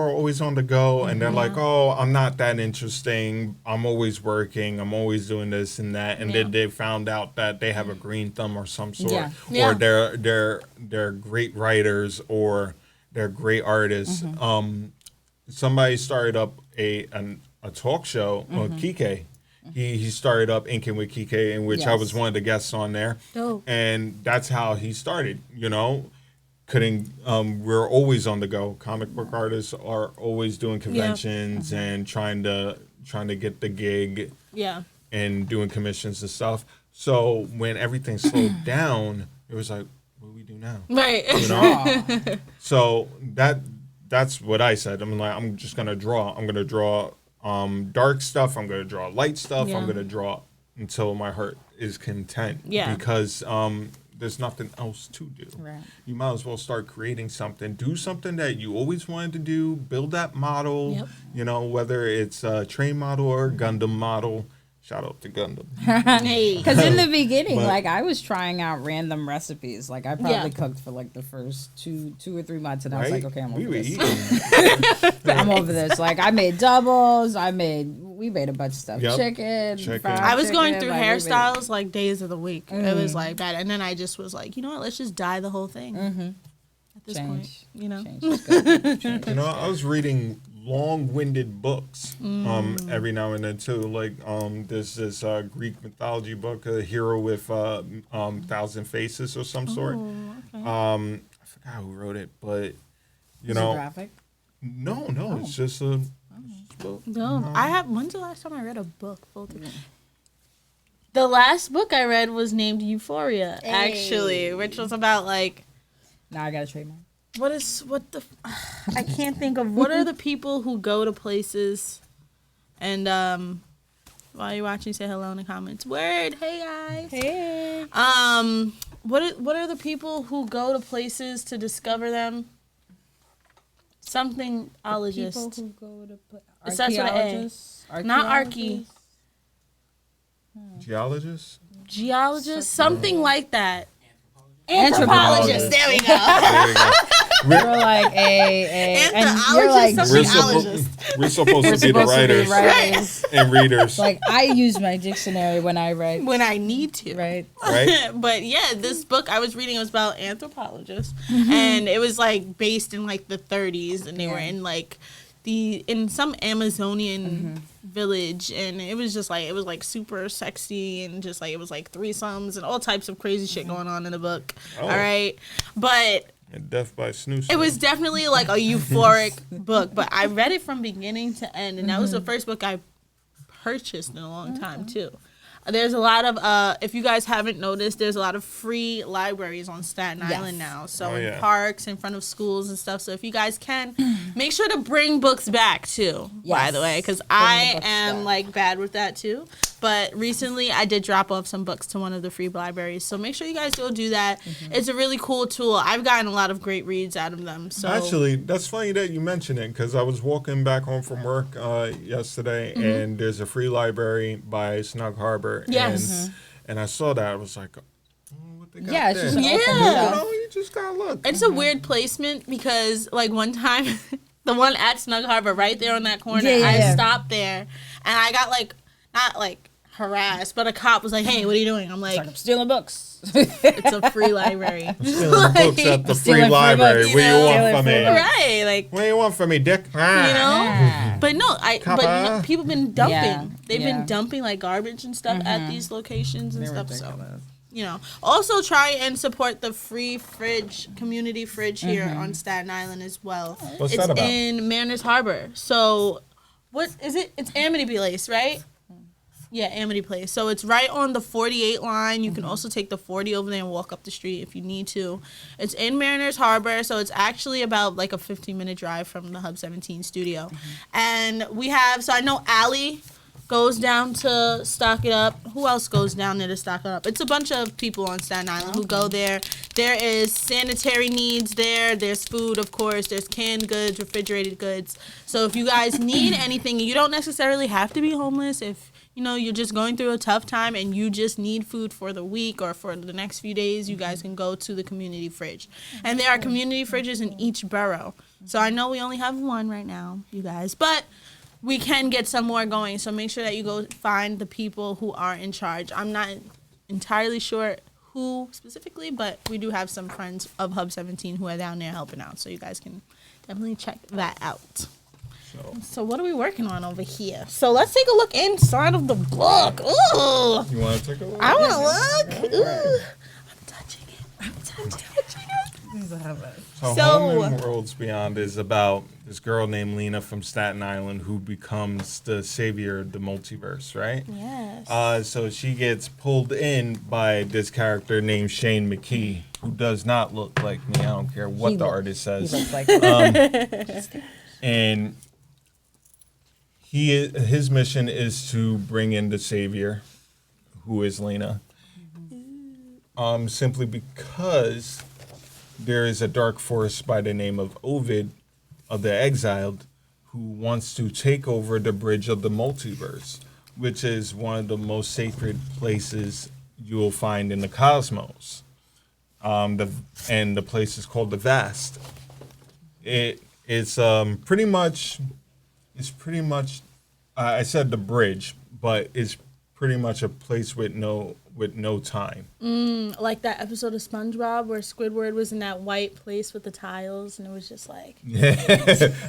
are always on the go, and they're like, "Oh, I'm not that interesting. I'm always working. I'm always doing this and that." And Yeah. then they found out that they have a green thumb or some sort, Yeah. Yeah. or they're great writers or they're great artists. Somebody started up a talk show, Kike, He started up Inking with Kike, in which I was Yes. one of the guests on there. Dope. And that's how he started, we're always on the go. Comic book artists are always doing conventions and trying to get the gig Yeah. and doing commissions and stuff. So when everything slowed down, it was like, what do we do now? Right. You know? So that's what I said. I'm like, I'm just gonna draw. I'm gonna draw dark stuff. I'm gonna draw light stuff. Yeah. I'm gonna draw until my heart is content. Yeah. Because there's nothing else to do. Right. You might as well start creating something. Do something that you always wanted to do. Build that model. Yep. You know, whether it's a train model or Gundam model. Shout out to Gundam. Hey. Because in the beginning, But- like I was trying out random recipes. Like I probably Yeah. cooked for like the first two or 3 months, and I was Right? like, okay, I'm we over were this. eating. I'm over this. Like I made doubles. We made a bunch of stuff. Yep. Chicken. Chicken. fried I was going chicken, through like, we made- hairstyles like days of the week. It was like that. And then I just was like, you know what? Let's just dye the whole thing at this point. Change. You know? Change is good. Change. You know, I was reading long-winded books every now and then too. Like there's this Greek mythology book, A Hero with 1,000 Faces or some sort. I forgot who wrote it, but you Is it know, graphic? no, it's just a book. No. When's the last time I read a book? The last book I read was named Euphoria, actually, which was about like, Now I got a trademark. I can't think of, what are the people who go to places and, while you're watching, say hello in the comments. Word, hey guys. Hey. What are the people who go to places to discover them? Something ologist. People who go to It starts with an A. archaeologists? Not archae. Geologist. Geologist, something like that. Anthropologist. There we go. There you go. You're like and you're Anthropologist, like something We're supposed to be the supposed to be writers writers. and readers, Like I use my dictionary when I write. When I need to. Right. right? But yeah, this book I was reading was about anthropologists, and it was like based in like the 30s, and they were in like in some Amazonian village, and it was like super sexy, and just like it was like threesomes and all types of crazy shit going on in the book. Oh. All right, but And Death by Snooze. it was definitely like a euphoric book, but I read it from beginning to end, and that was the first book I purchased in a long time too. There's a lot of if you guys haven't noticed, there's a lot of free libraries on Staten Yes. Island now. So Oh, in yeah. parks, in front of schools and stuff. So if you guys can, make sure to bring books back too. By Yes. the way, because the I books am back. like bad with that too. But recently, I did drop off some books to one of the free libraries. So make sure you guys go do that. It's a really cool tool. I've gotten a lot of great reads out of them. So Actually, that's funny that you mention it because I was walking back home from work yesterday, and there's a free library by Snug Harbor. Yes. And I saw that. I was like, oh, what they got Yeah, it's there? just an Yeah. open You shelf. know, you just gotta look. it's a weird placement because like one time the one at Snug Harbor right there on that corner, Yeah. I stopped there and I got like not like harassed, but a cop was like, "Hey, what are you doing?" I'm like, Like I'm stealing books. "It's a free library." Stealing books at the Stealing free free library. books. What do you want Stealing from free me? books. Right, like What do you want from me, Dick? you know. But no, Kappa. people been dumping. Yeah, They've yeah. been dumping like garbage and stuff at these locations and stuff. So you know, also try and support the free fridge, community fridge here on Staten Island as well. What's it's that about? in Mariners Harbor. So, what is it? It's Amity Place, right? Yeah, Amity Place. So it's right on the 48 line. You can also take the 40 over there and walk up the street if you need to. It's in Mariners Harbor, so it's actually about like a 15-minute drive from the Hub 17 studio. And we have, so I know Allie goes down to stock it up. Who else goes down there to stock it up? It's a bunch of people on Staten Island who go there. There is sanitary needs there. There's food, of course. There's canned goods, refrigerated goods. So if you guys need anything, you don't necessarily have to be homeless. If you know you're just going through a tough time and you just need food for the week or for the next few days, you guys can go to the community fridge. And there are community fridges in each borough. So I know we only have one right now, you guys, but we can get some more going. So make sure that you go find the people who are in charge. I'm not entirely sure who specifically, but we do have some friends of Hub 17 who are down there helping out. So you guys can definitely check that out. So what are we working on over here? So let's take a look inside of the book. Ooh, You want to take a look? I want to look. Ooh, I'm touching it. I'm touching it. So, So- Home and Worlds Beyond is about this girl named Lena from Staten Island who becomes the savior of the multiverse, right? Yes. So she gets pulled in by this character named Shane McKee, who does not look like me. I don't care what the artist He says. looks like And his mission is to bring in the savior, who is Lena. Simply because there is a dark force by the name of Ovid of the Exiled who wants to take over the bridge of the multiverse, which is one of the most sacred places you will find in the cosmos. And the place is called the Vast. It's pretty much I said the bridge, but it's pretty much a place with no time. Like that episode of SpongeBob where Squidward was in that white place with the tiles, and it was just like,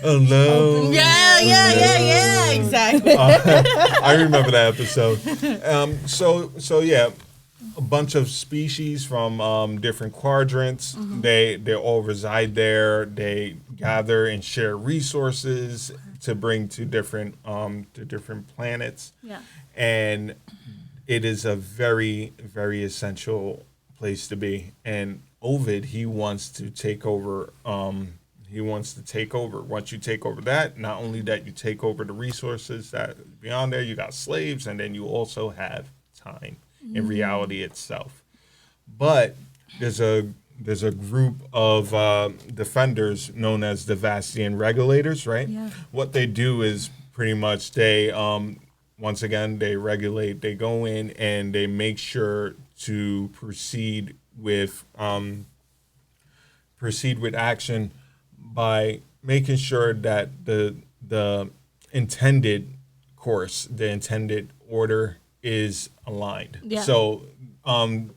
Oh no! yeah, exactly. I remember that episode. So yeah, a bunch of species from different quadrants. They all reside there. They gather and share resources to bring to different planets. Yeah. And it is a very, very essential place to be. And Ovid, he wants to take over. Once you take over that, not only that, you take over the resources that beyond there. You got slaves, and then you also have time in reality itself. But there's a group of defenders known as the Vastian Regulators, right? Yeah. What they do is pretty much they once again they regulate. They go in and they make sure to proceed with action by making sure that the intended course, the intended order is aligned. Yeah. So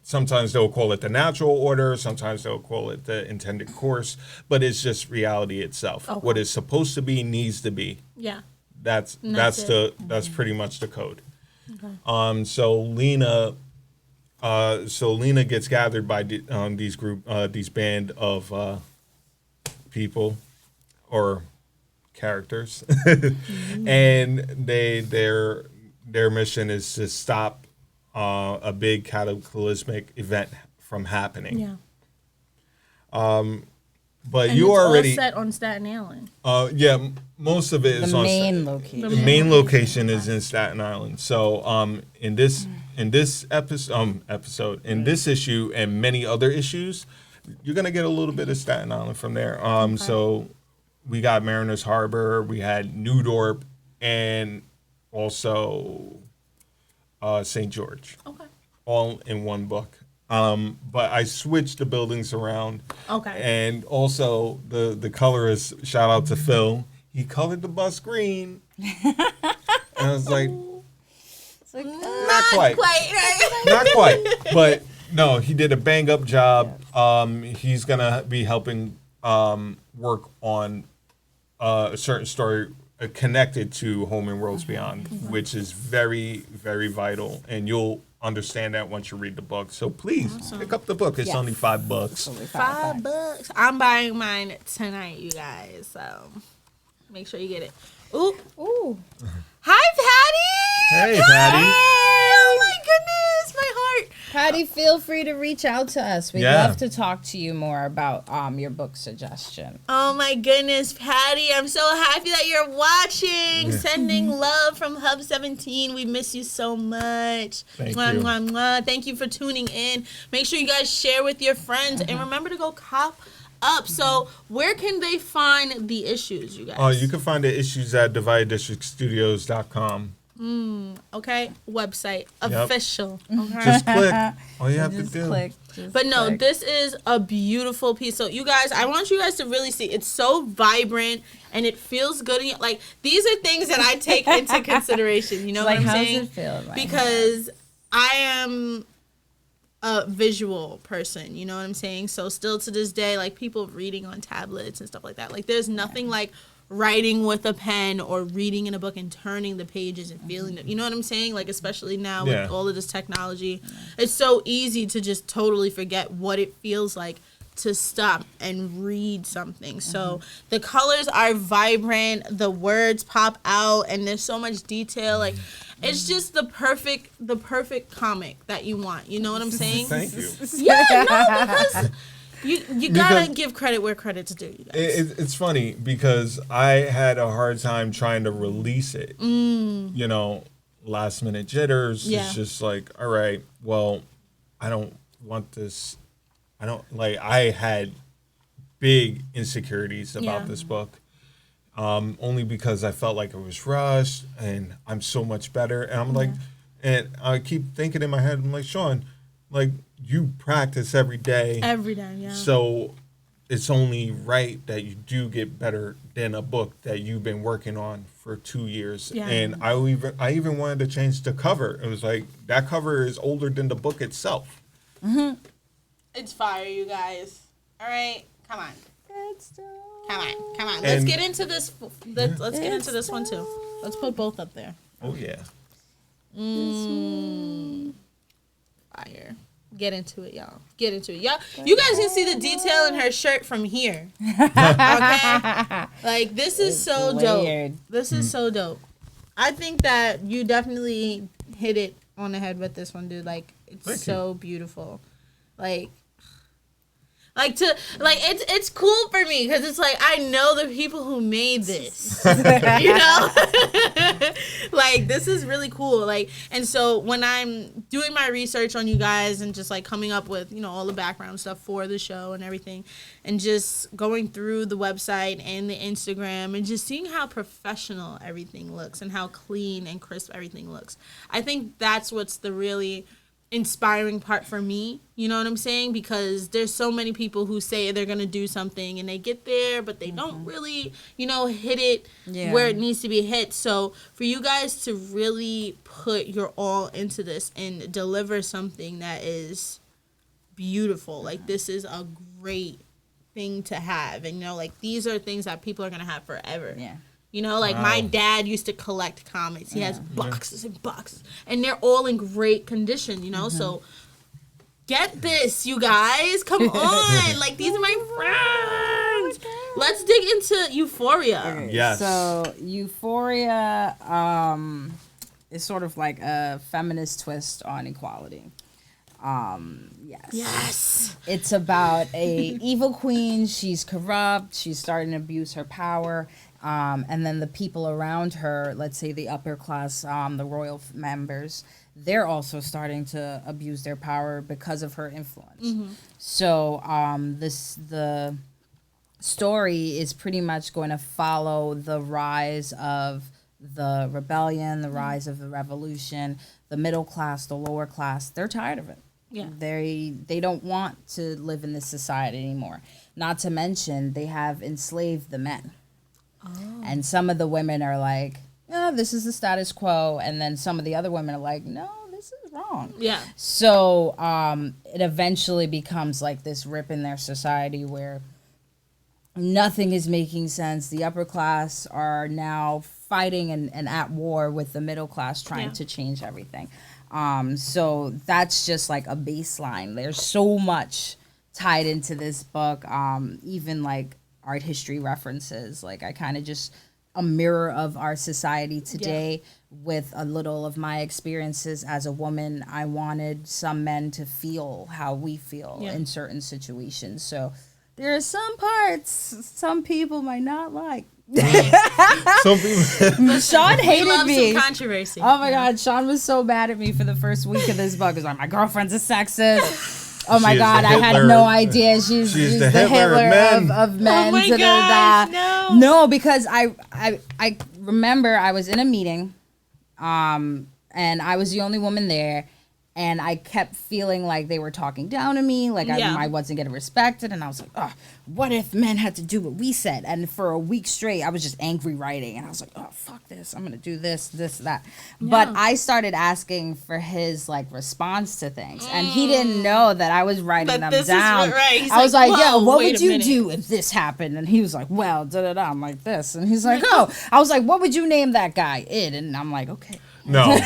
sometimes they'll call it the natural order, sometimes they'll call it the intended course, but it's just reality itself. Okay. What is supposed to be needs to be. Yeah. That's it. that's pretty much the code. Okay. So Lena gets gathered by these band of people or characters, and their mission is to stop a big cataclysmic event from happening. Yeah. But And you it's already all set on Staten Island. most of it is the on main location. the main location is in Staten Island. So in this episode in this issue and many other issues, you're gonna get a little bit of Staten Island from there. So we got Mariners Harbor, we had New Dorp, and also St. George, Okay. all in one book. But I switched the buildings around. Okay. And also the colorist, shout out to Phil, he colored the bus green. And I was like, It's like, not quite. right? Not quite. But no, he did a bang up job. He's gonna be helping work on a certain story connected to Home and Worlds Beyond, which is very, very vital. And you'll understand that once you read the book. So please pick up the book. It's Yes. only $5. $5. I'm buying mine tonight, you guys. So make sure you get it. Ooh. ooh. Hi, Patty. Hey, Patty. Oh my goodness, my heart. Patty, feel free to reach out to us. We'd Yeah. love to talk to you more about your book suggestion. Oh my goodness, Patty, I'm so happy that you're watching. Sending love from Hub 17. We miss you so much. Thank Mwah, you. mwah, mwah. Thank you for tuning in. Make sure you guys share with your friends and remember to go cop up. So where can they find the issues, you guys? You can find the issues at divideddistrictstudios.com. Okay, website, Yep. official. Okay. Just click. All you have Just to do. click. But no, this is a beautiful piece. So you guys, I want you guys to really see. It's so vibrant and it feels good. And like these are things that I take into consideration. You know Like, what I'm how does saying? it feel? in my Because I am a visual person. You know what I'm saying? So still to this day, like people reading on tablets and stuff like that. Like there's nothing like writing with a pen or reading in a book and turning the pages and feeling it. You know what I'm saying? Like, especially now with all of this technology, it's so easy to just totally forget what it feels like to stop and read something. So the colors are vibrant, the words pop out, and there's so much detail. Like, it's just the perfect comic that you want. You know what I'm saying? Thank you. Yeah, no, because you gotta give credit where credit's due. You guys. It's funny because I had a hard time trying to release it. You know, last minute jitters. Yeah. It's just like, all right, well, I don't want this. I had big insecurities about this book. Only because I felt like it was rushed and I'm so much better. And I'm like, and I keep thinking in my head, I'm like, Sean, like, you practice every day. Every day, yeah. So it's only right that you do get better than a book that you've been working on for 2 years. Yeah. And I even wanted to change the cover. It was like, that cover is older than the book itself. It's fire, you guys. All right, come on. Come on. Let's And- get into this. Let's get into this one too. Let's put both up there. Oh, yeah. Fire. Get into it, y'all. Get into it, y'all. You guys can see the detail in her shirt from here. Okay, like this is so layered. dope. This is so dope. I think that you definitely hit it on the head with this one, dude. Like, it's Thank so beautiful. It's cool for me because it's like I know the people who made this, you know. Like, this is really cool. Like, and so when I'm doing my research on you guys and just like coming up with, you know, all the background stuff for the show and everything, and just going through the website and the Instagram and just seeing how professional everything looks and how clean and crisp everything looks, I think that's what's the really inspiring part for me, you know what I'm saying? Because there's so many people who say they're gonna do something and they get there, but they don't really, you know, hit it where it needs to be hit. So for you guys to really put your all into this and deliver something that is beautiful, like, this is a great thing to have. And, you know, like, these are things that people are gonna have forever. Yeah. You know, like, my dad used to collect comics. He has boxes and boxes. And they're all in great condition, you know? So get this, you guys. Come on. Like, these are my friends. Let's dig into Euphoria. Yes. So Euphoria is sort of like a feminist twist on equality. Yes. It's about a evil queen. She's corrupt. She's starting to abuse her power. And then the people around her, let's say the upper class, the royal members, they're also starting to abuse their power because of her influence. So the story is pretty much going to follow the rise of the rebellion, the rise of the revolution, the middle class, the lower class. They're tired of it. Yeah. They don't want to live in this society anymore. Not to mention they have enslaved the men. And some of the women are like, oh, this is the status quo. And then some of the other women are like, no, this is wrong. Yeah. So it eventually becomes like this rip in their society where nothing is making sense. The upper class are now fighting and at war with the middle class trying to change everything. So that's just like a baseline. There's so much tied into this book, even like art history references. Like, I kind of just a mirror of our society today with a little of my experiences as a woman. I wanted some men to feel how we feel in certain situations. So there are some parts some people might not like. Some people. Sean We hated love me. some controversy. Oh my God, Sean was so mad at me for the first week of this book. He was like, my girlfriend's a sexist. Oh my She is God, the I had Hitler. no idea. She's the Hitler of men. Oh my da-da-da-da. gosh, no. No, because I remember I was in a meeting, and I was the only woman there, And I kept feeling like they were talking down to me, like Yeah. I wasn't getting respected. And I was like, oh, what if men had to do what we said? And for a week straight, I was just angry writing. And I was like, oh, fuck this. I'm going to do this, that. But I started asking for his, like, response to things. And he didn't know that I was writing That them this is down. right. He's I was like, like, yo, whoa, what wait would a you minute. do if this happened? And he was like, well, da-da-da. I'm like, this. And he's like, oh. I was like, what would you name that guy? Id. And I'm like, okay. No,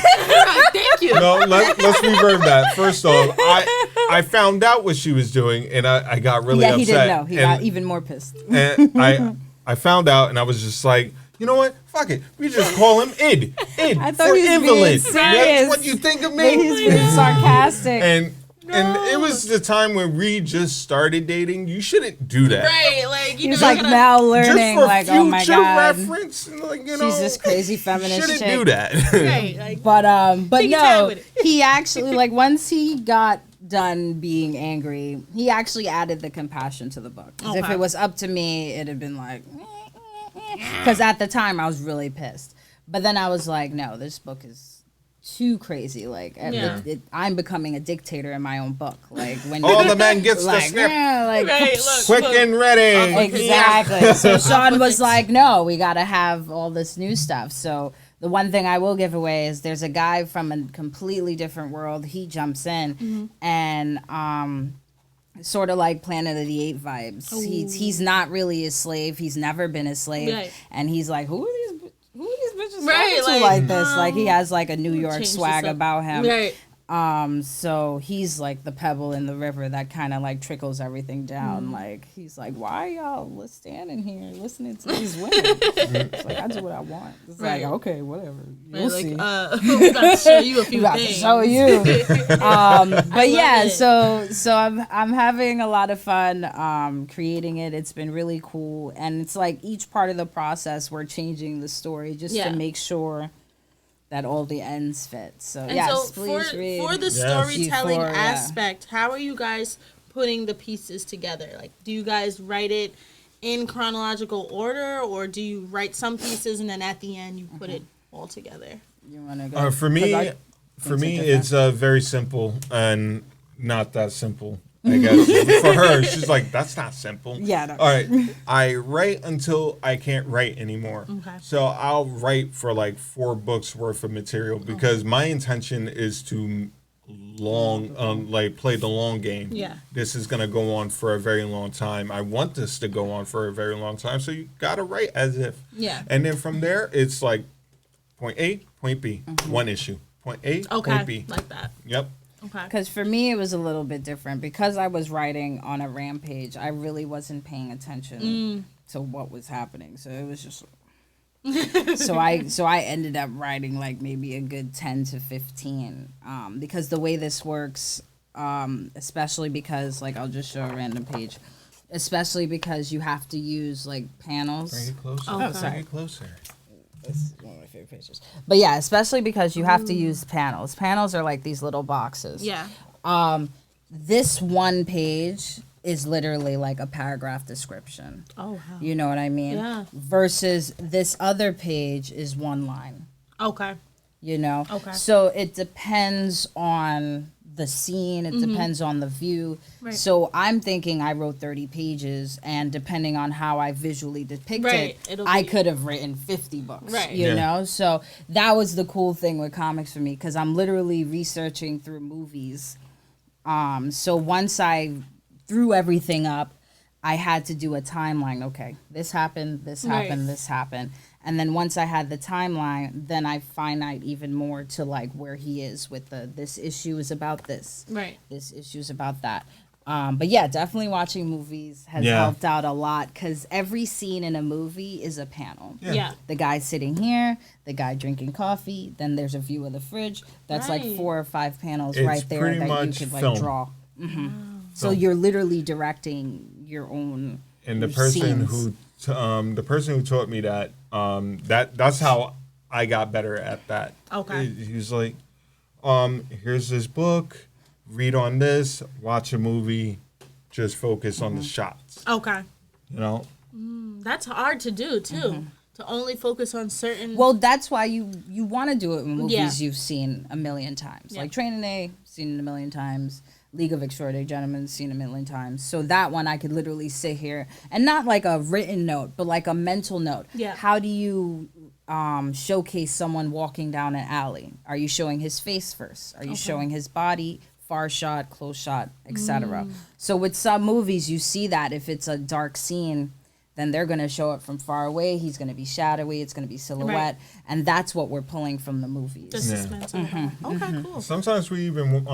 Thank you. no. Let's reverb that. First off, I found out what she was doing, and I got really Yeah, upset. he didn't know. He and, got even more pissed. and I found out, and I was just like, you know what? Fuck it. We just call him Id. Id I thought for he was being invalid. serious. That's what you think of But me. he's being sarcastic. And it was the time when we just started dating. You shouldn't do that. Right, like you He's know, like gonna- now Just learning, for like, future oh my god, reference, like, you know, she's this crazy you feminist shouldn't chick. do that. right, like But Take your time no, with it. he actually like once he got done being angry, he actually added the compassion to the book. 'Cause if Okay. it was up to me, it'd have been like, because at the time I was really pissed. But then I was like, no, this book is too crazy. Like, Yeah. I'm becoming a dictator in my own book. Like when All the man gets the like, snip. yeah, like right, look, Quick look. and ready. Exactly. So Sean with was it. like, no, we got to have all this new stuff. So the one thing I will give away is there's a guy from a completely different world. He jumps in and sort of like Planet of the Apes vibes. He's not really a slave. He's never been a slave. Right. And he's like, who are these bitches Right, talking to like, like this? Like he has like a New York change swag this up. about him. Right. So he's like the pebble in the river that kind of like trickles everything down. Mm. Like he's like, why y'all standing here listening to these women? It's like I do what I want. It's Right. like okay, whatever. Right, You'll like, see. we got to show you a few We got to things. show you. But yeah, it. so I'm having a lot of fun creating it. It's been really cool, and it's like each part of the process we're changing the story just Yeah. to make sure that all the ends fit. So And yes, so please read. for the Yes. storytelling Euphoria. aspect, how are you guys putting the pieces together? Like, do you guys write it in chronological order, or do you write some pieces and then at the end you put it all together? You want to go? For me, 'Cause it's very simple and not that simple. I guess for her, she's like, "That's not simple." Yeah, no. All right. I write until I can't write anymore. Okay. So I'll write for like 4 books worth of material because my intention is to play the long game. Yeah. This is gonna go on for a very long time. I want this to go on for a very long time. So you gotta write as if. Yeah. And then from there, it's like point A, point B, one issue. Point A, Okay, point B. like that. Yep. Okay. Because for me, it was a little bit different. Because I was writing on a rampage, I really wasn't paying attention to what was happening. So it was just. so I ended up writing like maybe a good 10 to 15 because the way this works, especially because like I'll just show a random page, especially because you have to use like panels. Bring it closer. Oh, Bring sorry. it closer. This is one of my favorite pictures. But yeah, especially because you have to use panels. Panels are like these little boxes. Yeah. This one page is literally like a paragraph description. Oh, wow. You know what I mean? Yeah. Versus this other page is one line. Okay. You know? Okay. So it depends on the scene, it depends on the view. Right. So I'm thinking I wrote 30 pages, and depending on how I visually depict Right, it, it'll I be- could have written 50 books. Right. You Yeah. know? So that was the cool thing with comics for me, because I'm literally researching through movies. So once I threw everything up, I had to do a timeline. Okay, this happened, this happened, Right. this happened. And then once I had the timeline, then I finite even more to like where he is with this issue is about this. Right. This issue is about that. But yeah, definitely watching movies has Yeah. helped out a lot because every scene in a movie is a panel. Yeah. The guy sitting here, the guy drinking coffee, then there's a view of the fridge. That's like Right. 4 or 5 panels It's right there pretty that you much could like film. draw. So Film. you're literally directing your own. And the your person scenes. who taught me that that's how I got better at that. Okay. He was like, here's this book, read on this, watch a movie, just focus on the shots. Okay. You know? That's hard to do too. To only focus on certain. Well, that's why you want to do it in movies Yeah. you've seen a million times. Yeah. Like Training Day, seen it a million times. League of Extraordinary Gentlemen, seen a million times. So that one I could literally sit here and not like a written note, but like a mental note. Yeah. How do you showcase someone walking down an alley? Are you showing his face first? Are you showing his body? Far shot, close shot, etc. So with some movies, you see that if it's a dark scene, then they're going to show it from far away. He's going to be shadowy. It's going to be silhouette. And that's what we're pulling from the movies. The suspense. Okay, cool. Sometimes we even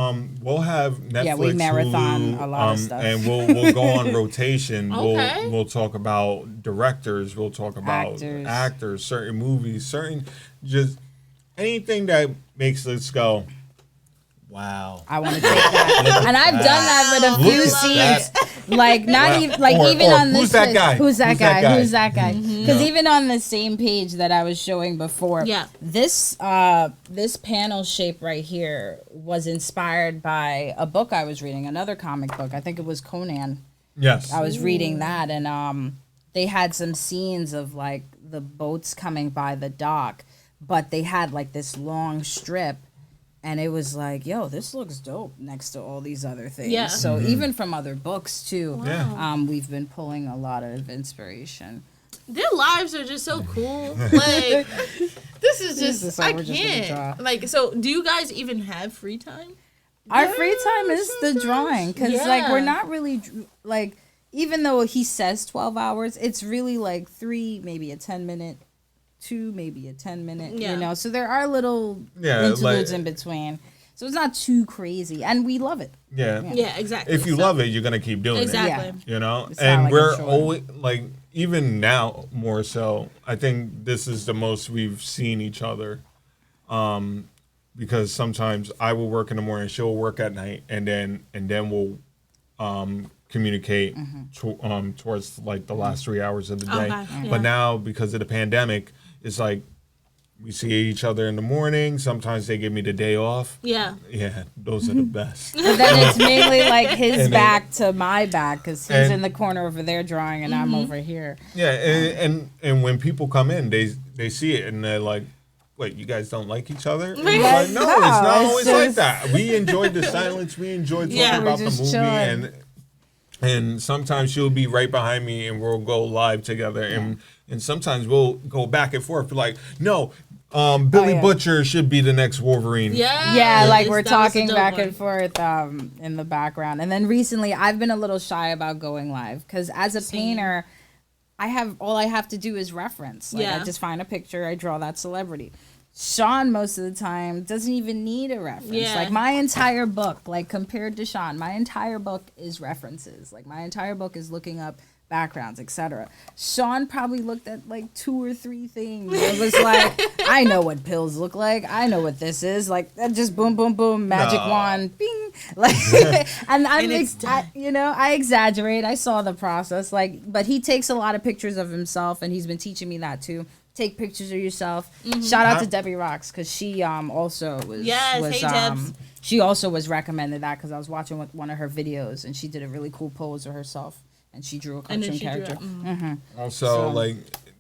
we'll have Netflix, Yeah, we marathon Hulu, a lot of stuff. and we'll go on rotation. Okay. We'll talk about directors. We'll talk about actors, certain movies, certain just anything that makes us go, wow. I want to take that. And I've done that with a few Look at scenes. that. Like, not Wow. even, like, Or- even or on this. who's that guy? Who's that Who's that guy? guy? Who's that guy? Because even on the same page that I was showing before, Yeah. this panel shape right here was inspired by a book I was reading, another comic book. I think it was Conan. Yes. I was reading that, and they had some scenes of like the boats coming by the dock, but they had like this long strip, and it was like, yo, this looks dope next to all these other things. Yeah. So even from other books too, Yeah. we've been pulling a lot of inspiration. Their lives are just so cool. Like, this is just, So I we're just gonna can't. draw. Like, so do you guys even have free time? Our free time is the drawing, because like Yeah. we're not really like, even though he says 12 hours, it's really like 3, maybe a 10-minute, 2, maybe a 10-minute, Yeah. you know. So there are little Yeah, interludes like- in between. So it's not too crazy, and we love it. Yeah. Yeah, exactly. If you So- love it, you're gonna keep doing Exactly. it. You know, It's not and like a we're chore. always like, even now more so. I think this is the most we've seen each other, because sometimes I will work in the morning, she'll work at night, and then we'll communicate towards like the last 3 hours of the day. Okay, yeah. But now, because of the pandemic, it's like we see each other in the morning. Sometimes they give me the day off. Yeah. Yeah, those are the best. But then it's mainly like his And then- back to my back, because he's And- in the corner over there drawing, and I'm over here. Yeah, and when people come in, they see it and they're like, "Wait, you guys don't like each other?" And I'm like, no, No, it's not it's always like just- that. We enjoyed the silence. We enjoyed talking Yeah. about We're the just movie, chilling. and sometimes she'll be right behind me, and we'll go live together, and sometimes we'll go back and forth. Like, no, Billy yeah. Butcher should be the next Wolverine. Yeah. Yeah, like That we're was a talking dope back one. and forth in the background. And then recently, I've been a little shy about going live, because as a painter, I have to do is reference. Like, Yeah. I just find a picture, I draw that celebrity. Sean, most of the time, doesn't even need a reference. Yeah. Like, my entire book, like, compared to Sean, my entire book is references. Like, my entire book is looking up backgrounds, etc. Sean probably looked at like 2 or 3 things. It was like, I know what pills look like. I know what this is. Like, just boom, boom, boom, magic No. wand, bing. Like, and I'm, And it's done. I exaggerate. I saw the process. Like, but he takes a lot of pictures of himself, and he's been teaching me that too. Take pictures of yourself. Shout out to Debbie Rocks, because she also was. Yes, was, hey, Debs. she also was recommended that, because I was watching one of her videos, and she did a really cool pose of herself, and she drew a And then cartoon she drew character. it. Also, So- like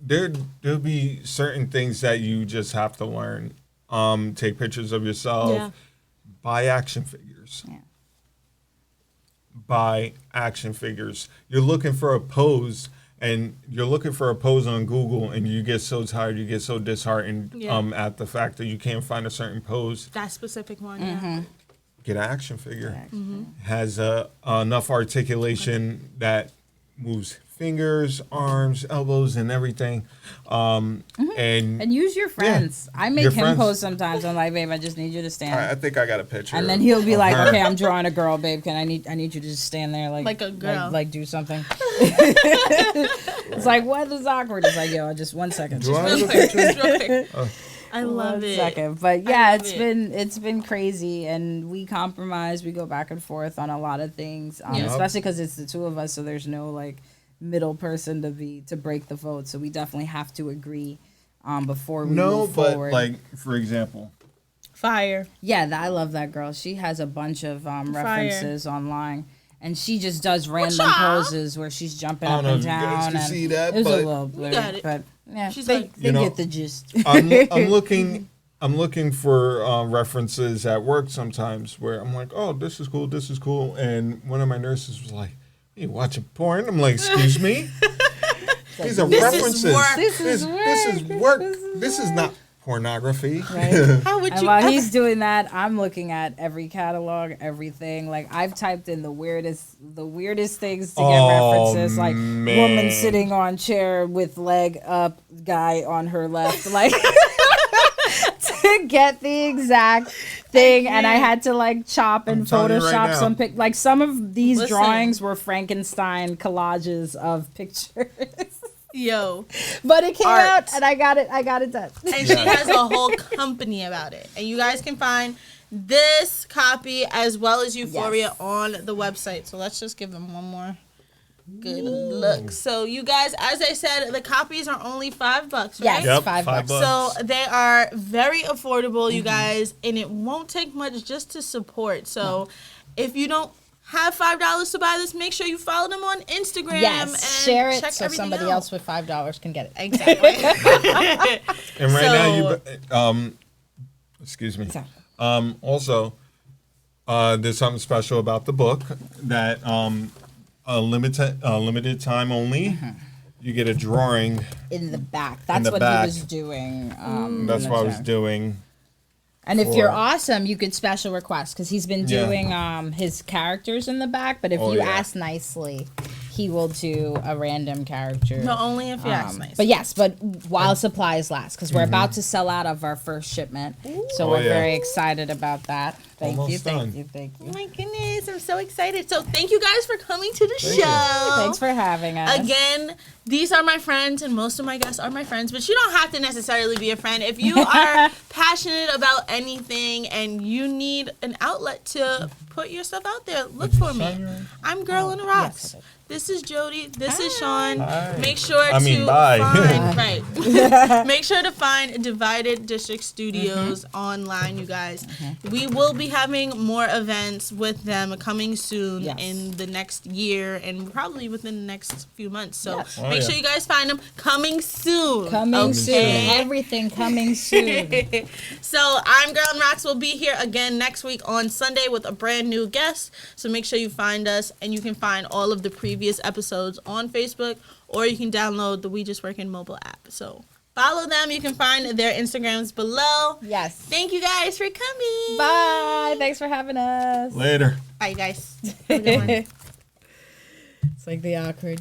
there'll be certain things that you just have to learn. Take pictures of yourself. Yeah. Buy action figures. Yeah. Buy action figures. You're looking for a pose, and you're looking for a pose on Google, and you get so tired, you get so disheartened Yeah. at the fact that you can't find a certain pose. That specific one. Yeah. Get an action figure. Has enough articulation that moves fingers, arms, elbows, and everything. And And use your friends. I make Your him friends. pose sometimes. I'm like, babe, I just need you to stand. I think I got a picture. And then he'll be of like, her. okay, I'm drawing a girl, babe. I need you to just stand there Like a girl. like do something. It's like, what is awkward? It's like, yo, just 1 second. Do Just I have a Real quick, picture? real quick. I love 1 it. second. But yeah, love it's it. been crazy, and we compromise. We go back and forth on a lot of things, Yeah. especially because it's the two of us. So there's no like middle person to break the vote. So we definitely have to agree before we No, move but forward. like for example, Fire. Yeah, I love that girl. She has a bunch of references online, and she just does random Cha. poses where she's jumping I up don't know and if you guys down. can and see that, it was a but- little blurry, got it. but yeah, She's they, like- they You know, get the gist. I'm looking. I'm looking for references at work sometimes where I'm like, oh, this is cool, and one of my nurses was like, "You watching porn?" I'm like, "Excuse me." These are This is references. work. This is work. This is not pornography. How would And you? while ever- he's doing that, I'm looking at every catalog, everything. Like I've typed in the weirdest things to get Oh, references. Like man. woman sitting on chair with leg up, guy on her left. Like to get the exact thing, and I had to like chop and I'm telling you right Photoshop now. some like some of these Listen. drawings were Frankenstein collages of pictures. Yo, But it came Art. out, and I got it done. and she has a whole company about it, and you guys can find this copy as well as Euphoria Yes. on the website. So let's just give them one more good look. So you guys, as I said, the copies are only $5, right? Yes. Yep, $5. $5. So they are very affordable, you guys, and it won't take much just to support. So if you don't have $5 to buy this, make sure you follow them on Instagram. Yes, and share it check so everything somebody out. else with $5 can get it. Exactly. And right now, So- excuse me. Sorry. Also, there's something special about the book that a limited time only. You get a drawing. In the back. That's the what back. he was doing. That's in what I the was show. doing. And if you're for- awesome, you could special request because he's been Yeah. doing his characters in the back. But if Oh, you yeah. ask nicely, he will do a random character. No, only if you ask nice. But yes, but while supplies last, because we're about to sell out of our first shipment, so Oh, we're yeah. very excited about that. Thank you, Almost thank done. you, thank Oh you. my goodness, I'm so excited. So thank you guys for coming to the Thank you. show. Thanks for having us. Again, these are my friends, and most of my guests are my friends, but you don't have to necessarily be a friend. If you are passionate about anything and you need an outlet to put yourself out there, look for me. sign your name? I'm Girl in the Rocks. I did. This is Jody. This is Sean. Hi. Make sure I mean, to bye. find right. Make sure to find Divided District Studios online, you guys. We will be having more events with them coming soon Yes. in the next year and probably within the next few months. So Yes. Oh, make yeah. sure you guys find them coming soon. Coming soon. Okay. Everything coming soon. So I'm Girl in Rocks. We'll be here again next week on Sunday with a brand new guest. So make sure you find us, and you can find all of the previous episodes on Facebook, or you can download the We Just Workin' mobile app. So follow them. You can find their Instagrams below. Yes. Thank you guys for coming. Bye. Thanks for having us. Later. Bye, guys. Have a good one. It's like the awkward.